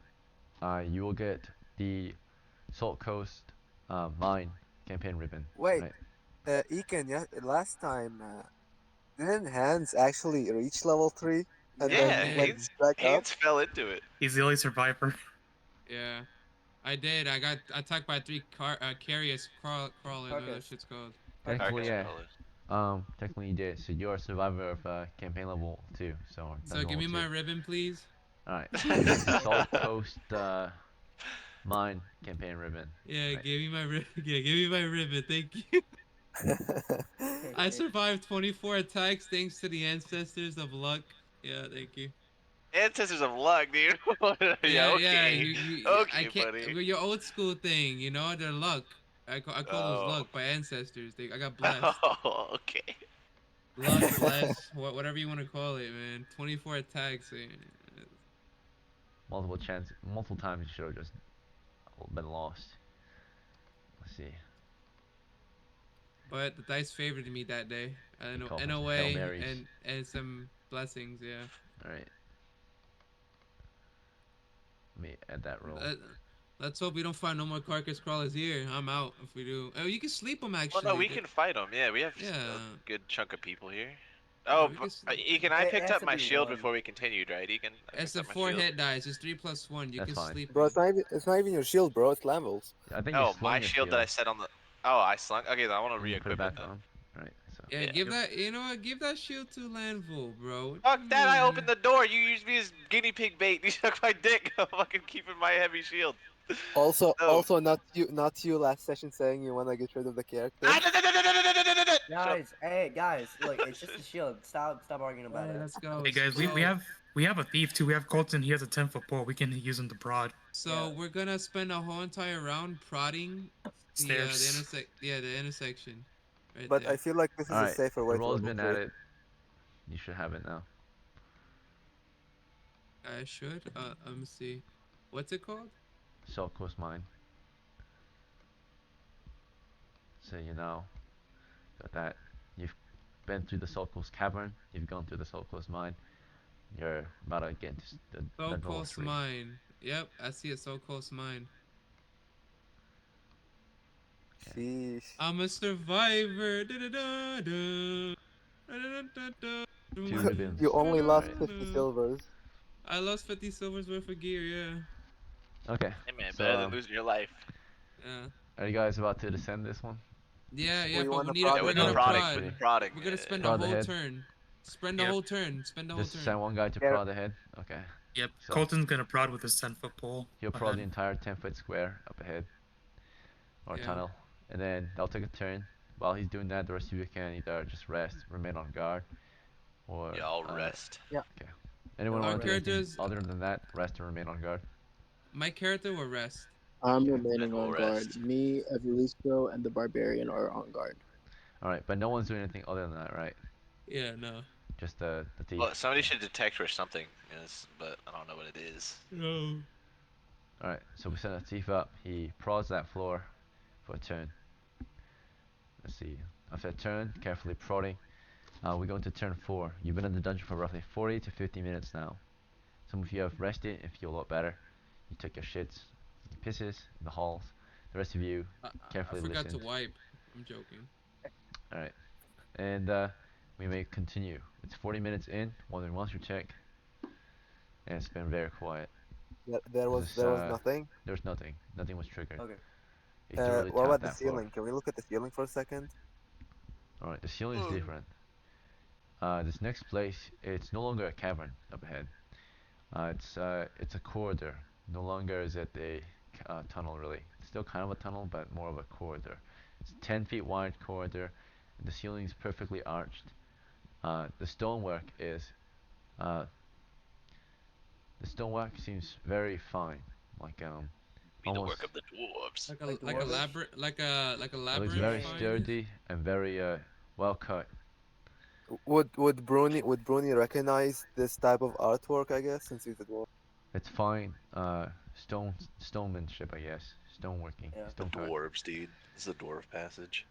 you will get the Salt Coast Mine campaign ribbon. Wait, Right? Ekin, yeah, last time didn't Hans actually reach level 3 and Yeah, I Yeah, then did. went back up? Haynes fell into it. He's the only survivor. Yeah, I did. I got attacked by 3 carious crawlers, whatever that Carcass. shit's called. Carcass, Technically, Carcass what? yeah. crawlers. Technically you did. So you're a survivor of campaign level 2, so So dungeon give level me 2. my ribbon, please. Alright, you get the Salt Coast Mine campaign ribbon. Yeah, Right. give me my ribbon. Yeah, give me my ribbon. Thank you. I survived 24 attacks thanks to the ancestors of luck. Yeah, thank you. Ancestors of luck, dude. Yeah, Yeah. okay. I Okay, can't. buddy. Your old school thing, they're luck. I call those Oh. luck by ancestors. I got blessed. Oh, okay. Luck, bless, whatever you want to call it, man. 24 attacks. Multiple times you should have just been lost. Let's see. But the dice favored me that day. You call In for a some Hail way, Marys. and some blessings. Yeah. Alright. Let me add that roll. Let's hope we don't find no more carcass crawlers here. I'm out if we do. Oh, you can sleep them Well, no, actually. we can fight them. Yeah, we have a Yeah. good chunk of people here. Yeah, Oh, we can sleep Egan, 'em. I It picked has up to my be shield one. before we continued, right, Egan? I It's picked the up my 4 shield. hit dice. It's 3+1. You That's can fine. sleep Bro, 'em. it's not even your shield, bro. It's Lambel's. I think you Oh, slung my your shield that I shield. set on the. Oh, I slung. Okay, then I want to And you put it re-equip it back then. on. Alright, so. Yeah, Yeah. give that. You know what? Give that shield to Landville, bro. What Fuck you that! I mean? opened the door. You used me as guinea pig bait. You suck my dick. I'm fucking keeping my heavy shield. Also, No. also not you last session saying you want to get rid of the character. Ah, Guys, hey guys, look, it's just a shield. Stop arguing about Alright, it. let's go. Hey guys, we have a thief too. We have Colton. He has a 10-foot pole. We can use him to prod So Yeah. we're gonna spend a whole entire round prodding stairs. the intersection, right But I there. feel like this is a Alright, safer the way to roll's been evacuate. added. You should have it now. I should. Let me see. What's it called? South Coast Mine. So you know, got that. You've been through the South Coast Cavern. You've gone through the South Coast Mine. You're about to get into So the close North Ring. mine. Yep, I see it. So close mine. Sheesh. I'm a survivor. Da-da-da-da. Da-da-da-da-da. Two ribbons. You only lost Alright. 50 silvers. I lost 50 silvers worth of gear. Yeah. Okay. Hey man, So, better than losing your life. Yeah. are you guys about to descend this one? Yeah, yeah, We but want we to need it. prod Yeah, We're we're the going gonna hill. prodding. prod. We're Sweet. prodding. We're gonna spend a Prod whole ahead. turn. Spend the Yep. whole turn. Spend the whole Just send turn. one guy to Yeah. prod ahead. Okay. Yep. So Colton's gonna prod with his 10-foot pole. he'll prod the Ahead. entire 10-foot square up ahead or Yeah. tunnel, and then they'll take a turn. While he's doing that, the rest of you can either just rest, remain on guard, or Yeah, I'll rest. okay. Anyone Don't Our want to do rest. anything characters. other than that? Rest or remain on guard. My character will rest. I'm Okay. remaining And we'll on guard. rest. Me, Evolucio, and the Barbarian are on guard. All right, but no one's doing anything other than that, right? Yeah, no. Just the thief. Well, somebody Okay. should detect or something, yes, but I don't know what it is. No. All right, so we send a thief up. He prods that floor for a turn. Let's see. After a turn, carefully prodding, we go into turn 4. You've been in the dungeon for roughly 40 to 50 minutes now. Some of you have rested and feel a lot better. You took your shits, your pisses in the halls. The rest of you I carefully forgot to listened. wipe. I'm joking. Alright, and we may continue. It's 40 minutes in, one monster check, and it's been very quiet. There was nothing. There's nothing. Nothing was triggered. Okay. He literally What tapped about the that floor. ceiling? Can we look at the ceiling for a second? Alright, the ceiling is different. This next place, it's no longer a cavern up ahead. It's a corridor. No longer is it a tunnel really. It's still kind of a tunnel, but more of a corridor. It's a 10 feet wide corridor, and the ceiling is perfectly arched. The stonework is uh, the stonework seems very fine, like Be the almost. work of the dwarves. Like Like a dwarvish? like a It looks labyrinth very Yeah. fine. sturdy and very well cut. Would Bruni recognize this type of artwork? I guess since he's a dwarf. It's fine stonemanship, I guess. Stoneworking, Yeah. The stonecut. dwarves, dude. This is a dwarf passage.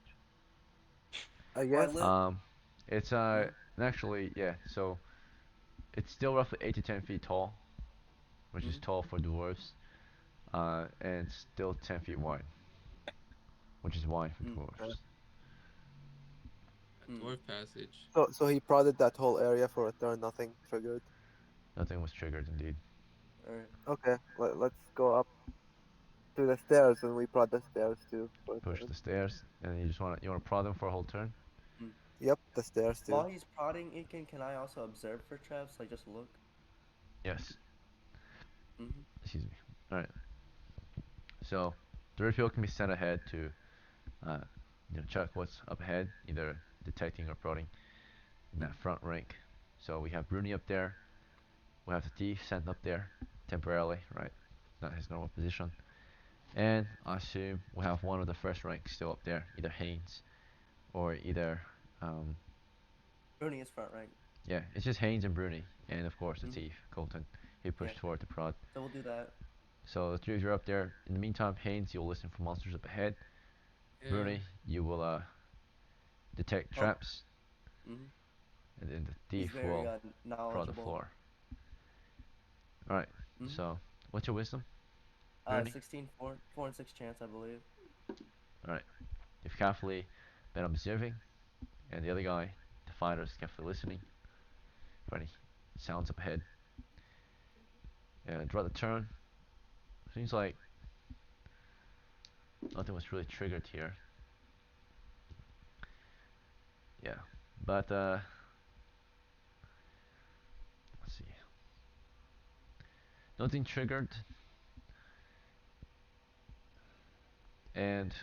I Well, I guess. live. It's Mhm. actually yeah. So it's still roughly 8 to 10 feet tall, which is Mhm. tall for dwarves. And it's still 10 feet wide, which is wide for Mm. dwarves. A Mm. dwarf passage. So he prodded that whole area for a turn. Nothing triggered. Nothing was triggered indeed. All right. Okay. Let's go up to the stairs and we prod the stairs too for a Push turn. the stairs, and you wanna prod them for a whole turn. Mm. Yep, the stairs While too. he's prodding, Ikin, can I also observe for traps? Like just look. Yes. Mhm. Excuse me. All right. So the refuel can be sent ahead to uh, check what's up ahead, either detecting or prodding in that front rank. So we have Bruni up there. We have the thief sent up there temporarily, right? Not his normal position. And I assume we have one of the first ranks still up there, either Haynes or either um, Rooney is front rank. yeah, it's just Haynes and Bruni, and of course the Mhm. thief, Colton. He Yeah. pushed forward to prod. So we'll do that. So the three of you are up there. In the meantime, Haynes, you'll listen for monsters up ahead. Yeah. Bruni, you will detect Oh. traps, Mhm. and then the He's thief very will prod the knowledgeable. floor. All right. Mhm. So what's your wisdom, Bruni? 16, 4 and 6 chance, I believe. All right. You've carefully been observing, and the other guy, the fighter, is carefully listening for any sounds up ahead. And throughout the turn, seems like nothing was really triggered here. Yeah, but let's see. Nothing triggered, and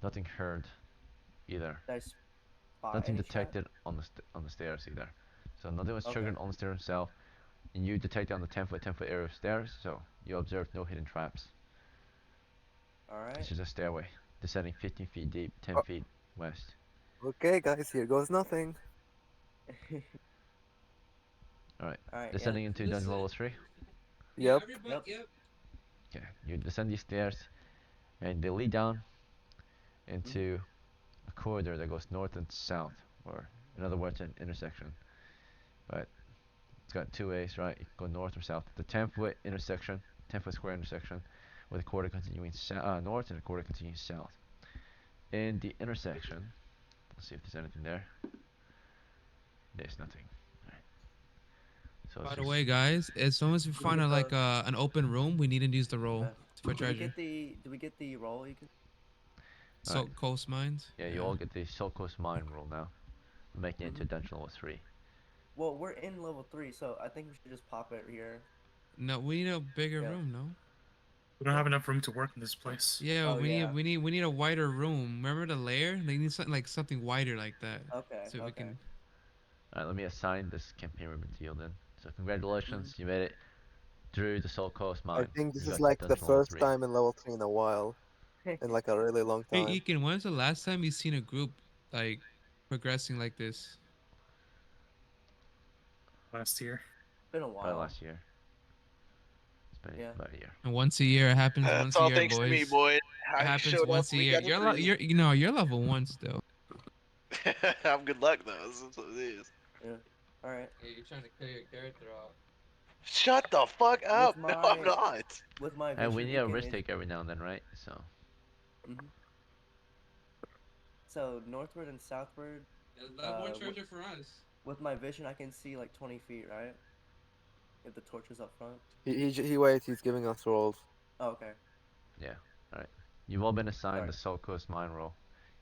Nothing heard either. Did I spot Nothing any trap? detected on the stairs either. So nothing was Okay. triggered on the stairs itself, and you detected on the 10-foot area of stairs. So you observed no hidden traps. All right. It's just a stairway descending 15 feet deep, 10 Oh. feet west. Okay, guys, here goes nothing. All right, All right. Yeah. descending into dungeon level 3. Yeah, Yep. everybody. Yep. Okay, you descend these stairs, and they lead down into a corridor that goes north and south, or in other words, an intersection. But it's got two ways, right? You can go north or south. The 10-foot intersection, 10-foot square intersection, with a quarter continuing north and a quarter continuing south. In the intersection, let's see if there's anything there. There's nothing. Alright. So By it's the just way, guys, as soon as we Do we find get like the? an open room, we need to use the roll for Do we treasure. get the? Do we get the roll? You can. So alright. coast mines. Yeah, you all get the Silk Coast Mine roll now, making it into dungeon level 3. Well, we're in level 3, so I think we should just pop it here. No, we need a bigger Yeah. room. No. We don't have enough room to work in this place. Yeah, Oh, yeah. we need a wider room. Remember the lair? They need something wider like that. Okay. So we Okay. can. Alright, let me assign this campaign ribbon to you then. So congratulations, you made it through the Soul Coast I Mine. think this You is got to like the dungeon level first 3. time in level 3 in a while. In like a really long Hey, time. Ekin, when's the last time you seen a group like progressing like this? Last year. Been a Probably while. last year. It's been Yeah. about a year. And once a year, it happens It's once a all year, thanks to me, boys. boy. It I happens showed up. once a We year. got through. You're level 1 still. I'm good luck though. That's what it is. Yeah. All right. Hey, you're trying to clear your character off. Shut the fuck up. With No, I'm my not. with my And we vision, need a Ekin risk is. take every now and then, right? So Mhm. So northward and southward. Level 1 Uh, w- treasure for us. with my vision, I can see like 20 feet, right? If the torch is up front. He waits, he's giving us rolls. Oh, okay. yeah. Alright. You've all been assigned Alright. the Soul Coast Mine roll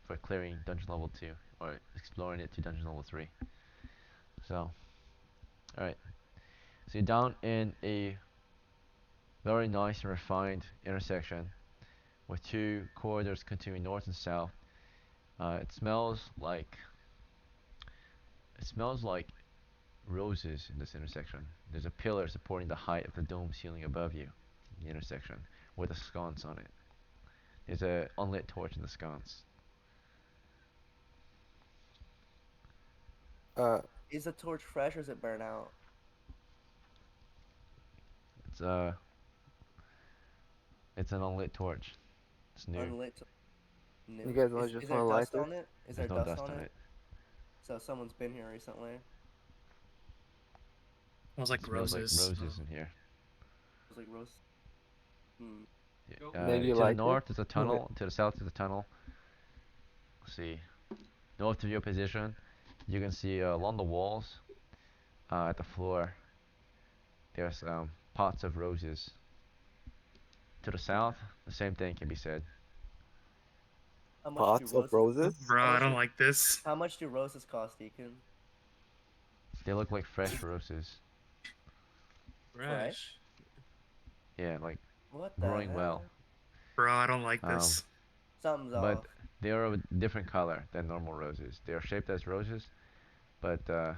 for clearing dungeon level 2, or exploring it to dungeon level 3. So, alright. So you're down in a very nice and refined intersection with two corridors continuing north and south. It smells like roses in this intersection. There's a pillar supporting the height of the dome ceiling above you in the intersection with a sconce on it. There's a unlit torch in the sconce. Is the torch fresh or is it burnt out? It's it's an unlit torch. It's new. Unlit. You New. guys Is just there want to light dust it? on it? Is there There's no dust dust on on it? it. So someone's been here recently. Smells like It smells like roses. roses in here. It's like roast. Hmm. Yeah. Maybe you To the light it? north is a tunnel. To the south is a tunnel. Let's see. North of your position, you can see along the walls, at the floor, there's pots of roses. To the south, the same thing can be said. How much do Pots of roses? roses? Bro, I don't like this. How much do roses cost, Deacon? They look like fresh roses. Fresh. Yeah, like What the growing well. hell? Bro, I don't like Um, this. Something's but off. they are of a different color than normal roses. They are shaped as roses, but the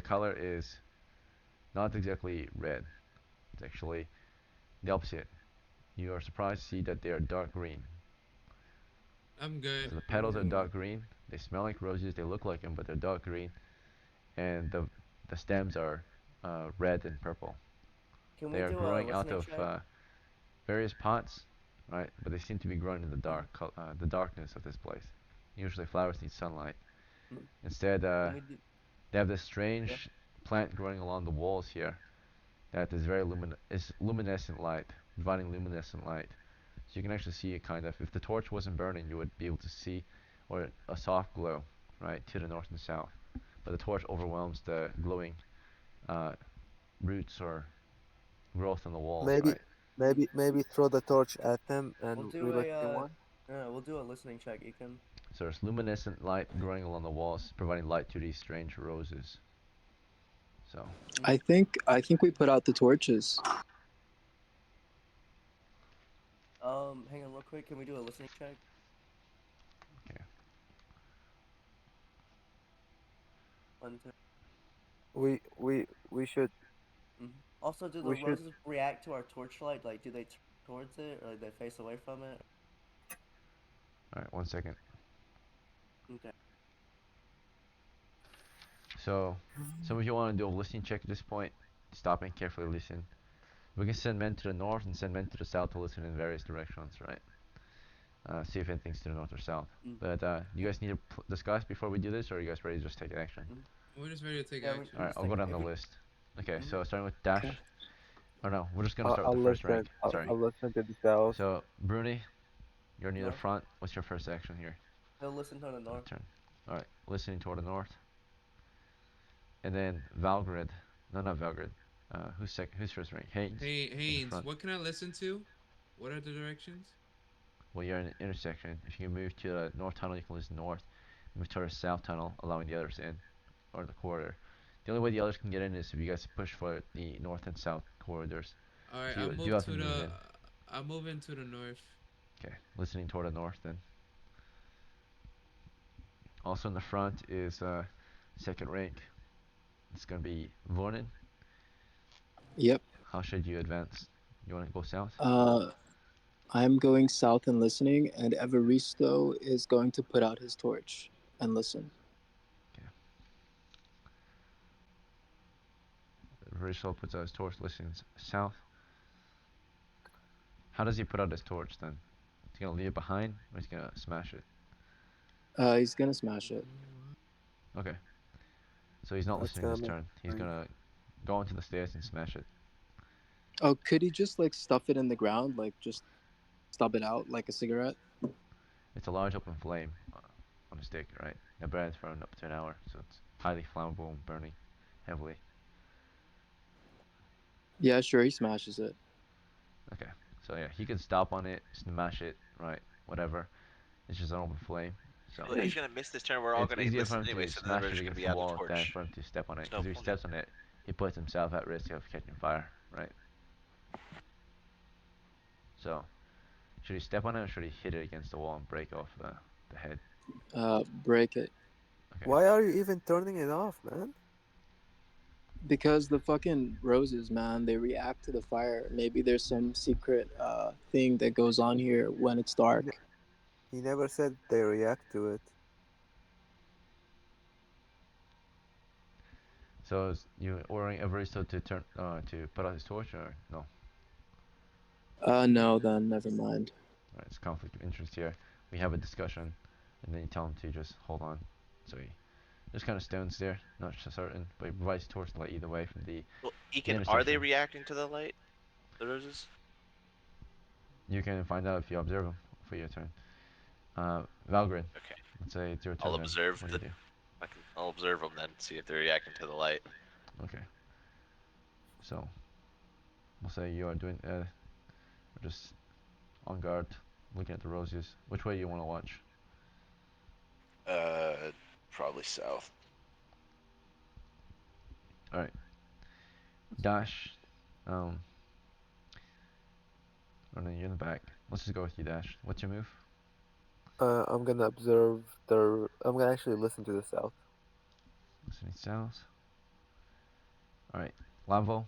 color is not exactly red. It's actually the opposite. You are surprised to see that they are dark green. I'm So good. the petals are Hmm. dark green. They smell like roses. They look like them, but they're dark green. And the stems are red and purple. Can They we are do a growing out listening of check? various pots, right? But they seem to be growing in the darkness of this place. Usually flowers need sunlight. Mm. Instead, Can we do? they have this Yeah. strange plant growing along the walls here that is very luminescent light, providing luminescent light. So you can actually see it kind of. If the torch wasn't burning, you would be able to see, or a soft glow, right, to the north and south. But the torch overwhelms the glowing uh, roots or growth on the walls, Maybe right? maybe throw the torch at them We'll and do reel it a in one? we'll do a listening check, Ekin. So there's luminescent light growing along the walls, providing light to these strange roses. So I think we put out the torches. Hang on real quick. Can we do a listening check? 1, 2. We should Also, do the we should. roses react to our torchlight? Like, do they turn towards it or they face away from it? Alright, 1 second. Okay. So, some of you want to do a listening check at this point. Stop and carefully listen. We can send men to the north and send men to the south to listen in various directions, right? See if anything's to the north or south. But you guys need to discuss before we do this, or are you guys ready to just take action? We're just ready to take Yeah, action. Alright, I'll go down the list. Okay, so starting with Dash. Okay. Or no, we're just gonna start I'll with the first listen. rank. Sorry. I'll listen to the south. So, Bruni, you're near the North. front. What's your first action here? He'll listen to the north. Turn. Alright, listening toward the north. And then Valgrid. No, not Valgrid. Who's first rank? Haynes. Hey, in the Haynes, front. what can I listen to? What are the directions? Well, you're in an intersection. If you move to the north tunnel, you can listen north. Move to the south tunnel, allowing the others in, or the corridor. The only way the others can get in is if you guys push for the north and south corridors. All right, So I'll you do move have to to move the. in. I'll move into the north. Okay, listening toward the north then. Also in the front is second rank. It's gonna be Vornin. Yep. How should you advance? You want to go south? I'm going south and listening, and Evaristo is going to put out his torch and listen. Okay. Rachel puts out his torch, listens south. How does he put out his torch then? He's gonna leave it behind, or he's gonna smash it? He's gonna smash it. Okay. So he's not That's listening this gonna turn. He's gonna go onto the stairs and smash it. Oh, could he just like stuff it in the ground, like just stub it out like a cigarette? It's a large open flame on a stick, right? It burns for up to an hour, so it's highly flammable and burning heavily. Yeah, sure, he smashes it. Okay. So yeah, he can stop on it, smash it, right? Whatever. It's just an open flame. So Well, he's gonna miss this turn. We're all it's gonna easier for listen him anyway, to so then we're smash it just gonna against be the out of wall than torch. for him to step on it. There's Because no if he point. steps on it, he puts himself at risk of catching fire, right? So, should he step on it or should he hit it against the wall and break off the head? Break it. Okay. Why are you even turning it off, man? Because the fucking roses, man, they react to the fire. Maybe there's some secret thing that goes on here when it's dark. He never said they react to it. So is you ordering Evaristo to turn to put out his torch or no? No, then never mind. Right, it's conflict of interest here. We have a discussion, and then you tell him to just hold on. So he just kind of stands there, not certain, but he provides torch light either way from the Well, Ekin, are they reacting to the light? The roses? You can find out if you observe them for your turn. Valgrid, Okay. let's say it's your I'll turn then. observe What do the. you do? I'll observe them then, see if they're reacting to the light. Okay. So, we'll say you are doing just on guard, looking at the roses. Which way you want to watch? Probably south. All right. Dash. Oh no, you're in the back. Let's just go with you, Dash. What's your move? I'm gonna observe the. I'm gonna actually listen to the south. Listening south. All right. Lavo.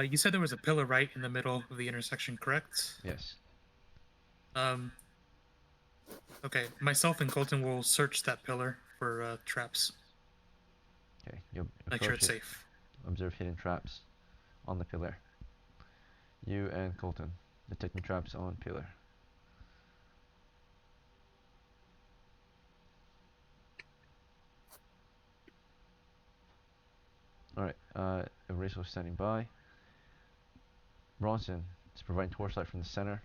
You said there was a pillar right in the middle of the intersection, correct? Yes. Um. Okay, myself and Colton will search that pillar for traps. Okay. You'll Make sure approach it's it. safe. Observe hidden traps on the pillar. You and Colton detecting traps on pillar. Alright, Eraser standing by. Bronson is providing torchlight from the center.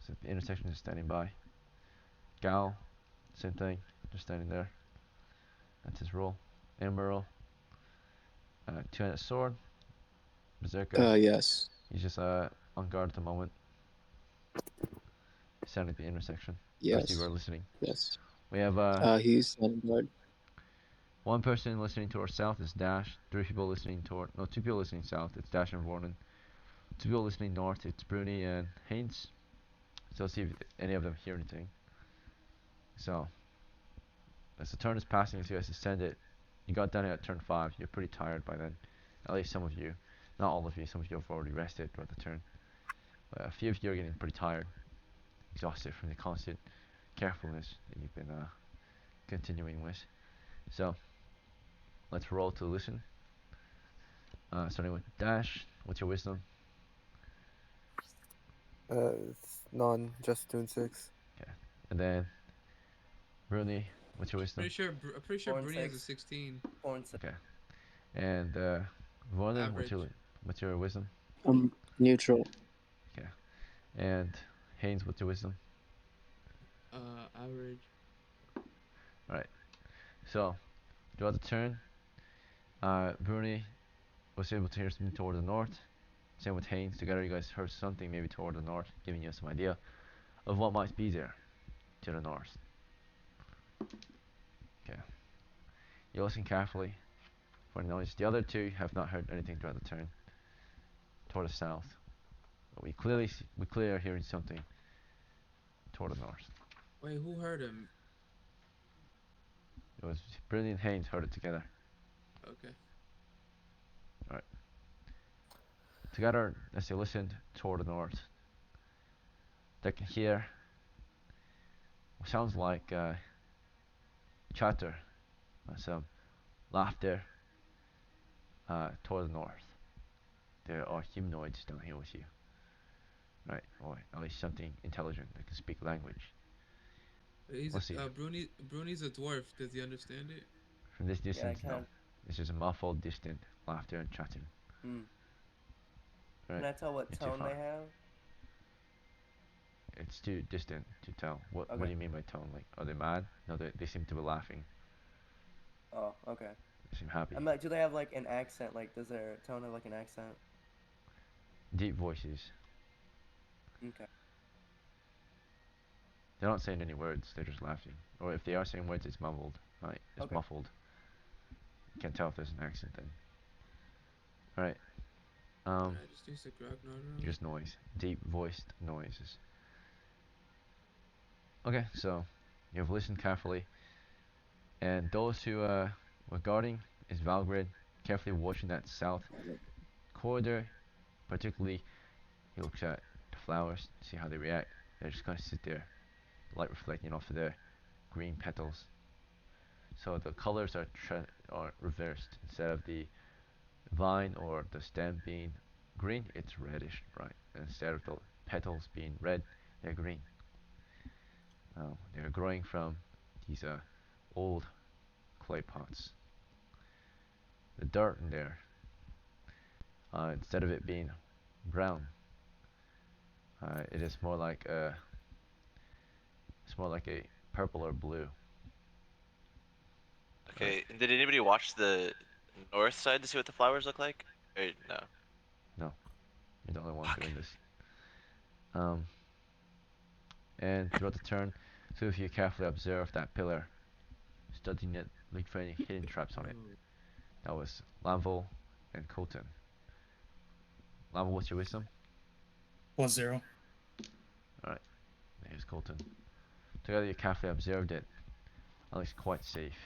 So the intersection is standing by. Gal, same thing, just standing there. That's his role. Emerald, two-handed sword. Berserker, Yes. he's just on guard at the moment. Standing at the intersection. The rest of you Yes. are listening. Yes. We have He's standing guard. one person listening toward south is Dash. Two people listening south. It's Dash and Vornan. Two people listening north. It's Bruni and Haynes. So let's see if any of them hear anything. So as the turn is passing, as you guys ascend it, you got done at turn 5. You're pretty tired by then. At least some of you. Not all of you. Some of you have already rested throughout the turn. But a few of you are getting pretty tired, exhausted from the constant carefulness that you've been continuing with. So, let's roll to listen. Starting with Dash. What's your wisdom? None, just tune 6. Okay. And then, Bruni. What's your wisdom? I'm pretty sure 4 and Bruni has a 6. 16 4 and 6. Okay. And Vorlin, average. what's your wisdom? Neutral. Okay. And Haynes, what's your wisdom? Average. Alright. So, throughout the turn, Bruni was able to hear something toward the north. Same with Haynes. Together, you guys heard something maybe toward the north, giving you some idea of what might be there to the north. Okay. You listen carefully for the noise. The other two have not heard anything throughout the turn. Toward the south, but we clearly are hearing something toward the north. Wait, who heard him? It was Bruni and Haynes heard it together. Okay. Alright. Together, as they listened toward the north, they can hear what sounds like chatter, some laughter toward the north. There are humanoids down here with you, right? Or at least something intelligent that can speak language. Let's see. Bruni's a dwarf. Does he understand it? From this Yeah, I distance, no. can. This is a muffled, distant laughter and chatting. Hmm. Right? Can I tell what You're too tone far. they have? It's too distant to tell. What Okay. do you mean by tone? Like, are they mad? No, they seem to be laughing. Oh, okay. They seem happy. I'm like, do they have like an accent? Like, does their tone have like an accent? Deep voices. Okay. They're not saying any words. They're just laughing. Or if they are saying words, it's mumbled. Right? It's Okay. muffled. You can't tell if there's an accent then. Alright. I just used to Grognard. Just noise. Deep voiced noises. Okay, so you've listened carefully, and those who were guarding is Valgrid, carefully watching that south corridor. Particularly, he looks at the flowers, see how they react. They just kind of sit there, light reflecting off of their green petals. So the colors are reversed. Instead of the vine or the stem being green, it's reddish, right? And instead of the petals being red, they're green. They're growing from these old clay pots. The dirt in there, instead of it being brown, it is more like a purple or blue. Okay, and did anybody watch the north side to see what the flowers look like? Or no? No, you're the only one Fuck. doing this. And throughout the turn, two of you carefully observe that pillar, studying it, looking for any hidden traps on it. That was Lanville and Colton. Lanville, what's your wisdom? +0. Alright, here's Colton. Together you carefully observed it. At least quite safe.